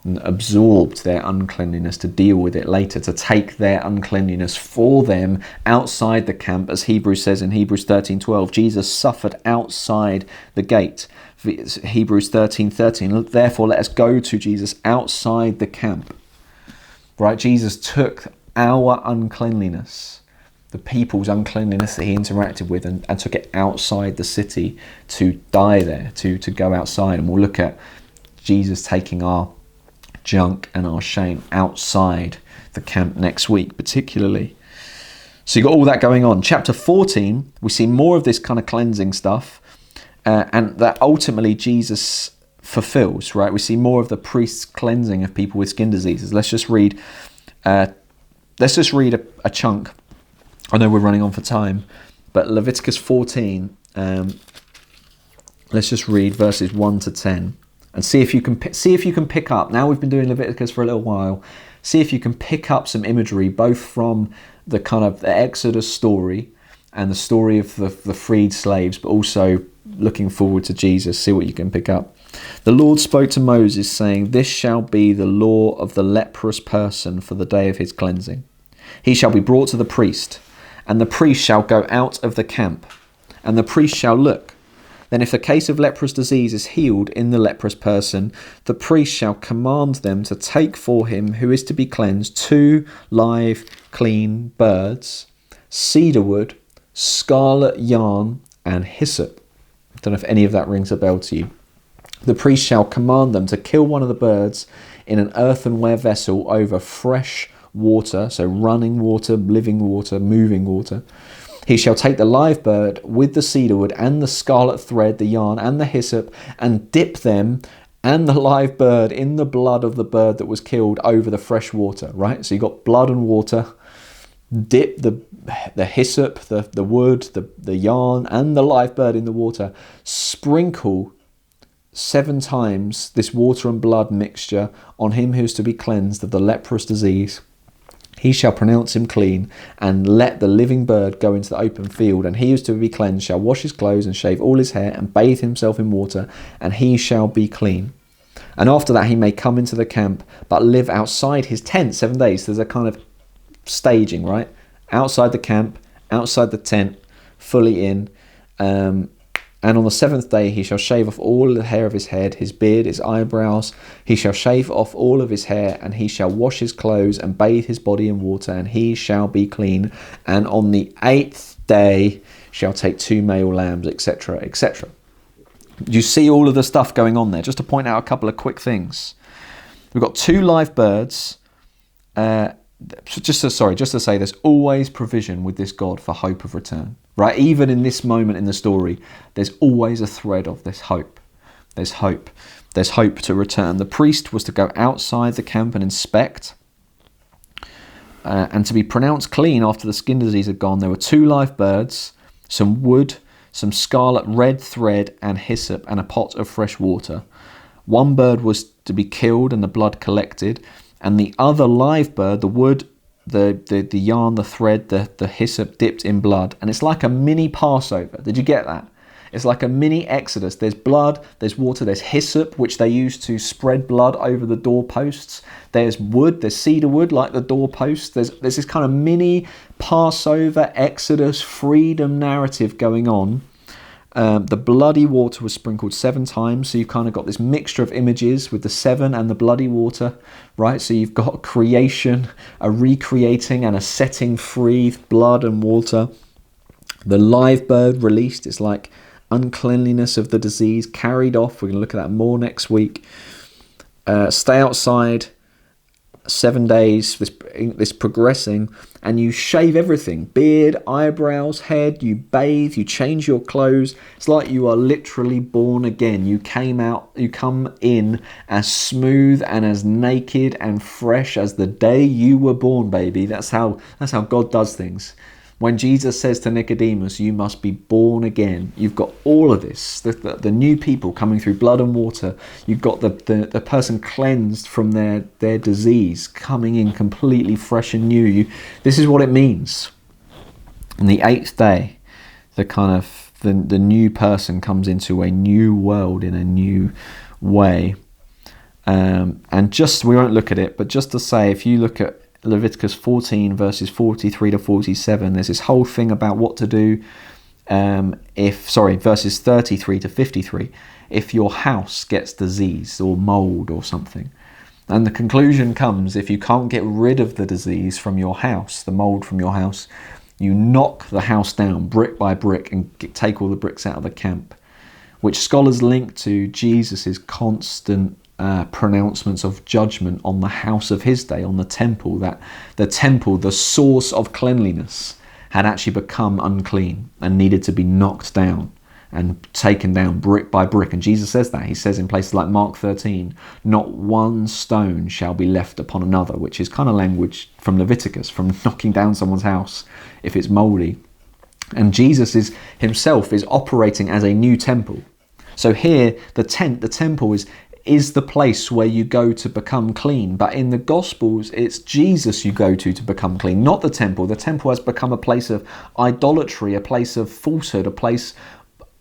And absorbed their uncleanliness to deal with it later, to take their uncleanliness for them outside the camp. As Hebrews says in Hebrews 13:12, Jesus suffered outside the gate. Hebrews 13:13, therefore let us go to Jesus outside the camp. Right? Jesus took our uncleanliness, the people's uncleanliness that he interacted with, and took it outside the city to die there, to go outside. And we'll look at Jesus taking our junk and our shame outside the camp next week particularly. So you've got all that going on. Chapter 14, we see more of this kind of cleansing stuff, and that ultimately Jesus fulfills, right? We see more of the priest's cleansing of people with skin diseases. Let's just read a chunk. I know we're running on for time, but Leviticus 14, let's just read verses 1 to 10. And see if you can pick up. Now we've been doing Leviticus for a little while. See if you can pick up some imagery, both from the kind of the Exodus story and the story of the freed slaves, but also looking forward to Jesus. See what you can pick up. The Lord spoke to Moses, saying, "This shall be the law of the leprous person for the day of his cleansing. He shall be brought to the priest, and the priest shall go out of the camp, and the priest shall look. Then if the case of leprous disease is healed in the leprous person, the priest shall command them to take for him who is to be cleansed 2 live, clean birds, cedar wood, scarlet yarn, and hyssop." I don't know if any of that rings a bell to you. The priest shall command them to kill one of the birds in an earthenware vessel over fresh water, so running water, living water, moving water. He shall take the live bird with the cedar wood and the scarlet thread, the yarn and the hyssop, and dip them and the live bird in the blood of the bird that was killed over the fresh water, right? So you've got blood and water. Dip the hyssop, the wood, the yarn, and the live bird in the water. Sprinkle 7 times this water and blood mixture on him who is to be cleansed of the leprous disease. He shall pronounce him clean, and let the living bird go into the open field. And he who is to be cleansed shall wash his clothes and shave all his hair and bathe himself in water, and he shall be clean. And after that he may come into the camp, but live outside his tent 7 days. So there's a kind of staging, right? Outside the camp, outside the tent, fully in. And on the 7th day he shall shave off all the hair of his head, his beard, his eyebrows. He shall shave off all of his hair, and he shall wash his clothes and bathe his body in water, and he shall be clean. And on the 8th day shall take 2 male lambs, etc., etc. You see all of the stuff going on there. Just to point out a couple of quick things. We've got 2 live birds. Just to say, there's always provision with this God for hope of return, right? Even in this moment in the story, there's always a thread of this hope. There's hope. There's hope to return. The priest was to go outside the camp and inspect, and to be pronounced clean after the skin disease had gone. There were 2 live birds, some wood, some scarlet red thread and hyssop, and a pot of fresh water. 1 bird was to be killed and the blood collected. And the other live bird, the wood, the yarn, the thread, the hyssop dipped in blood. And it's like a mini Passover. Did you get that? It's like a mini Exodus. There's blood, there's water, there's hyssop, which they use to spread blood over the doorposts. There's wood, there's cedar wood like the doorposts. There's this kind of mini Passover, Exodus, freedom narrative going on. The bloody water was sprinkled 7 times, so you've kind of got this mixture of images with the 7 and the bloody water, right? So you've got creation, a recreating and a setting free, blood and water. The live bird released, it's like uncleanliness of the disease carried off. We're going to look at that more next week. Stay outside 7 days, this progressing, and you shave everything, beard, eyebrows, head, you bathe, you change your clothes. It's like you are literally born again. You come in as smooth and as naked and fresh as the day you were born, baby. That's how God does things. When Jesus says to Nicodemus, you must be born again, you've got all of this, the new people coming through blood and water. You've got the person cleansed from their disease, coming in completely fresh and new. This is what it means. On the 8th day, the new person comes into a new world in a new way. And we won't look at it, but just to say, if you look at Leviticus 14 verses 43 to 47, there's this whole thing about what to do verses 33 to 53, if your house gets disease or mold or something. And the conclusion comes, if you can't get rid of the disease from your house, the mold from your house, you knock the house down brick by brick and take all the bricks out of the camp, which scholars link to Jesus's constant pronouncements of judgment on the house of his day, on the temple, that the temple, the source of cleanliness, had actually become unclean and needed to be knocked down and taken down brick by brick. And Jesus says that. He says in places like Mark 13, not one stone shall be left upon another, which is kind of language from Leviticus, from knocking down someone's house if it's moldy. And Jesus himself is operating as a new temple. So here, the temple is the place where you go to become clean. But in the Gospels, it's Jesus you go to become clean, not the temple. The temple has become a place of idolatry, a place of falsehood, a place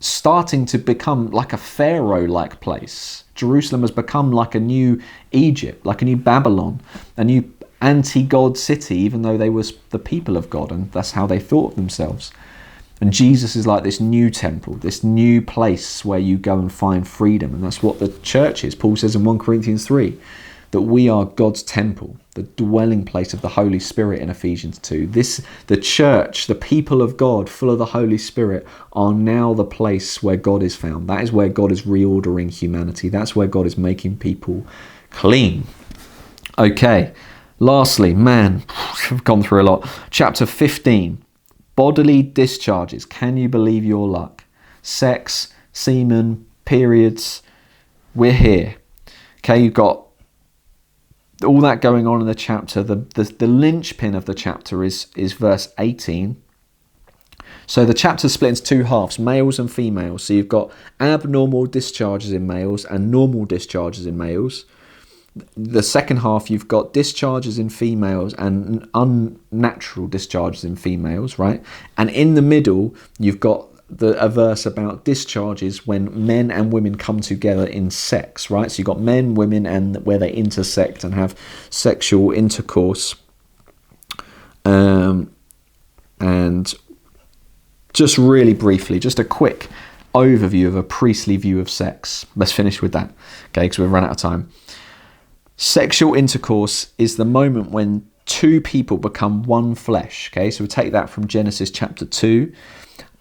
starting to become like a Pharaoh-like place. Jerusalem has become like a new Egypt, like a new Babylon, a new anti-God city, even though they was the people of God, and that's how they thought of themselves. And Jesus is like this new temple, this new place where you go and find freedom. And that's what the church is. Paul says in 1 Corinthians 3 that we are God's temple, the dwelling place of the Holy Spirit in Ephesians 2. The church, the people of God, full of the Holy Spirit, are now the place where God is found. That is where God is reordering humanity. That's where God is making people clean. Okay, Lastly, man, I've gone through a lot. Chapter 15, bodily discharges. Can you believe your luck? Sex, semen, periods, we're here. Okay, you've got all that going on in the chapter. The linchpin of the chapter is verse 18. So the chapter split into two halves, males and females. So you've got abnormal discharges in males and normal discharges in males. The second half, you've got discharges in females and unnatural discharges in females, right? And in the middle, you've got a verse about discharges when men and women come together in sex, right? So you've got men, women, and where they intersect and have sexual intercourse. And just really briefly, just a quick overview of a priestly view of sex. Let's finish with that, okay, because we've run out of time. Sexual intercourse is the moment when two people become one flesh, okay? So we take that from Genesis chapter 2.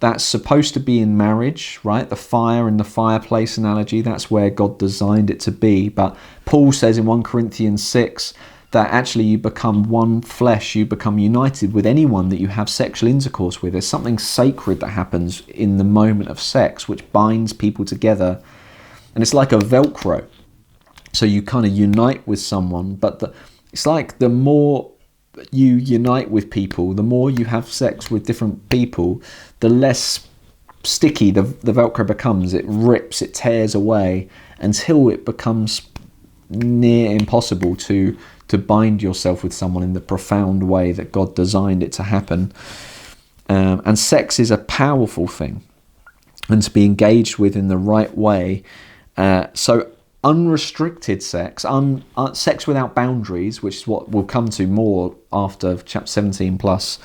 That's supposed to be in marriage, right? The fire and the fireplace analogy, that's where God designed it to be. But Paul says in 1 Corinthians 6 that actually you become one flesh, you become united with anyone that you have sexual intercourse with. There's something sacred that happens in the moment of sex which binds people together. And it's like a Velcro. So you kind of unite with someone, but it's like the more you unite with people, the more you have sex with different people, the less sticky the Velcro becomes. It rips, it tears away until it becomes near impossible to bind yourself with someone in the profound way that God designed it to happen. And sex is a powerful thing, and to be engaged with in the right way. So unrestricted sex, sex without boundaries, which is what we'll come to more after chapter 17 plus.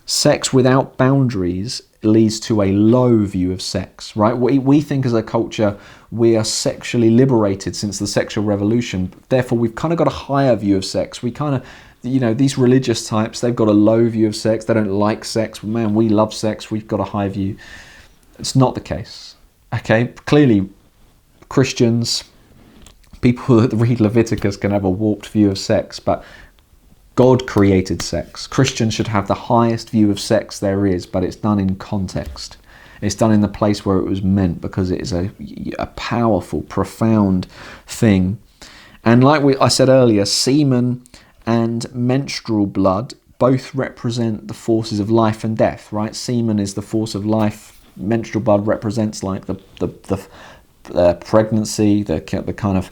Sex without boundaries leads to a low view of sex, right? We think as a culture we are sexually liberated since the sexual revolution. Therefore, we've kind of got a higher view of sex. We kind of, these religious types, they've got a low view of sex. They don't like sex. Man, we love sex. We've got a high view. It's not the case. Okay, clearly Christians, people that read Leviticus can have a warped view of sex, but God created sex. Christians should have the highest view of sex there is, but it's done in context. It's done in the place where it was meant, because it is a powerful, profound thing. And like I said earlier, semen and menstrual blood both represent the forces of life and death, right? Semen is the force of life. Menstrual blood represents like the pregnancy, the kind of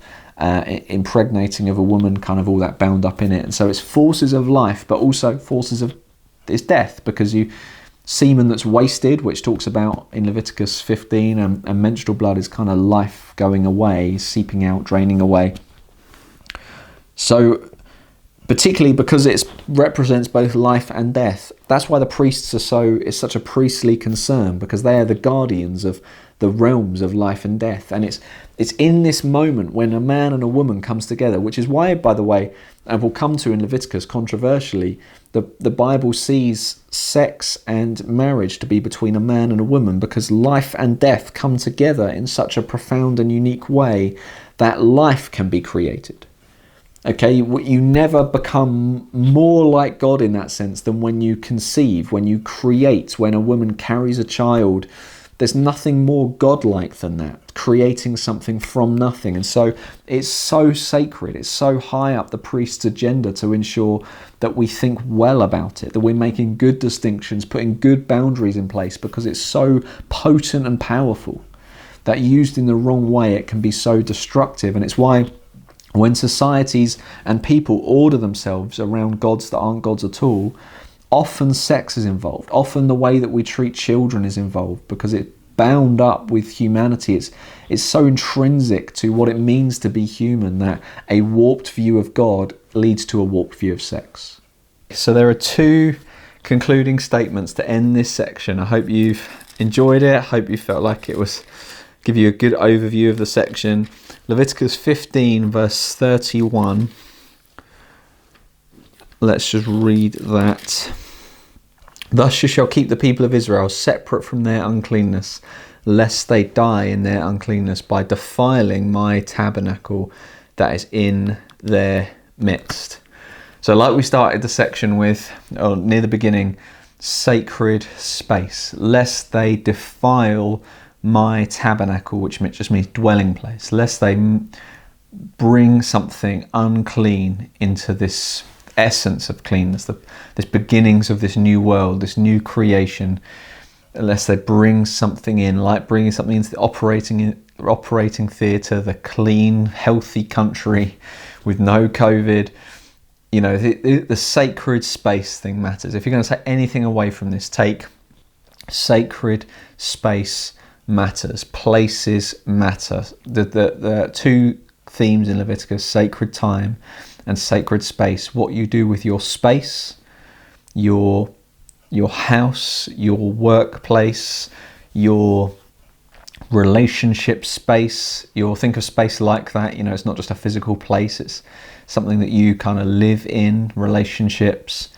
impregnating of a woman, kind of all that bound up in it. And so it's forces of life, but also forces of it's death, because semen that's wasted, which talks about in Leviticus 15, and menstrual blood is kind of life going away, seeping out, draining away. So particularly because it represents both life and death, that's why the priests it's such a priestly concern, because they are the guardians of the realms of life and death. And it's in this moment when a man and a woman comes together, which is why, by the way, and we'll come to in Leviticus, controversially, the Bible sees sex and marriage to be between a man and a woman, because life and death come together in such a profound and unique way that life can be created. Okay, you never become more like God in that sense than when you conceive, when you create, when a woman carries a child. There's nothing more godlike than that, creating something from nothing. And so it's so sacred, it's so high up the priest's agenda to ensure that we think well about it, that we're making good distinctions, putting good boundaries in place, because it's so potent and powerful that used in the wrong way, it can be so destructive. And it's why when societies and people order themselves around gods that aren't gods at all, often sex is involved. Often the way that we treat children is involved, because it's bound up with humanity. It's so intrinsic to what it means to be human that a warped view of God leads to a warped view of sex. So there are two concluding statements to end this section. I hope you've enjoyed it. I hope you felt like it was give you a good overview of the section. Leviticus 15 verse 31. Let's just read that. Thus you shall keep the people of Israel separate from their uncleanness, lest they die in their uncleanness by defiling my tabernacle that is in their midst. So like we started the section with, or near the beginning, sacred space, lest they defile my tabernacle, which just means dwelling place, lest they bring something unclean into this essence of cleanness, this beginnings of this new world, this new creation, unless they bring something in, like bringing something into the operating theatre, the clean, healthy country with no COVID. You know, the sacred space thing matters. If you're going to take anything away from this, take sacred space matters. Places matter. The two themes in Leviticus, sacred time and sacred space. What you do with your space, your house, your workplace, your relationship space. You'll think of space like that. You know, it's not just a physical place. It's something that you kind of live in, relationships,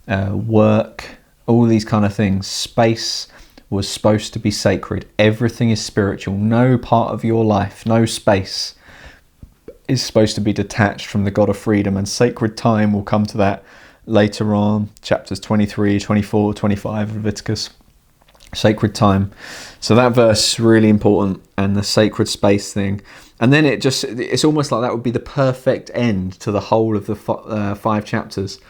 work, all these kind of things. Space was supposed to be sacred. Everything is spiritual. No part of your life, no space is supposed to be detached from the God of freedom, and sacred time, will come to that later on, chapters 23, 24, 25 of Leviticus. Sacred time. So that verse is really important, and the sacred space thing. And then it's almost like that would be the perfect end to the whole of the 5 chapters.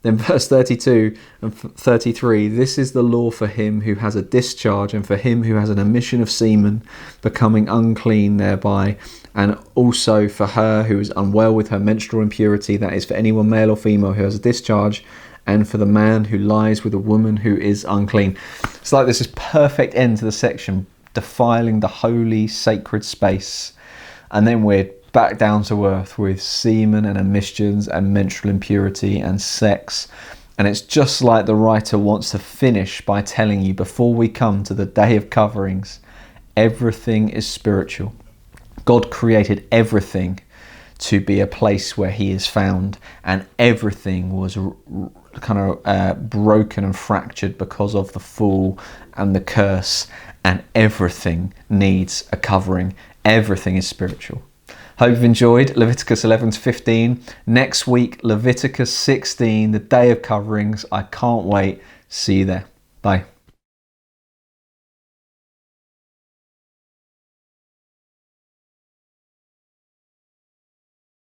Then verse 32 and 33, this is the law for him who has a discharge, and for him who has an emission of semen, becoming unclean thereby, and also for her who is unwell with her menstrual impurity, that is for anyone male or female who has a discharge, and for the man who lies with a woman who is unclean. It's like this is perfect end to the section, defiling the holy sacred space. And then we're back down to earth with semen and emissions and menstrual impurity and sex. And it's just like the writer wants to finish by telling you, before we come to the day of coverings, everything is spiritual. God created everything to be a place where he is found, and everything was kind of broken and fractured because of the fall and the curse, and everything needs a covering. Everything is spiritual. Hope you've enjoyed Leviticus 11 to 15. Next week, Leviticus 16, the Day of Coverings. I can't wait. See you there. Bye.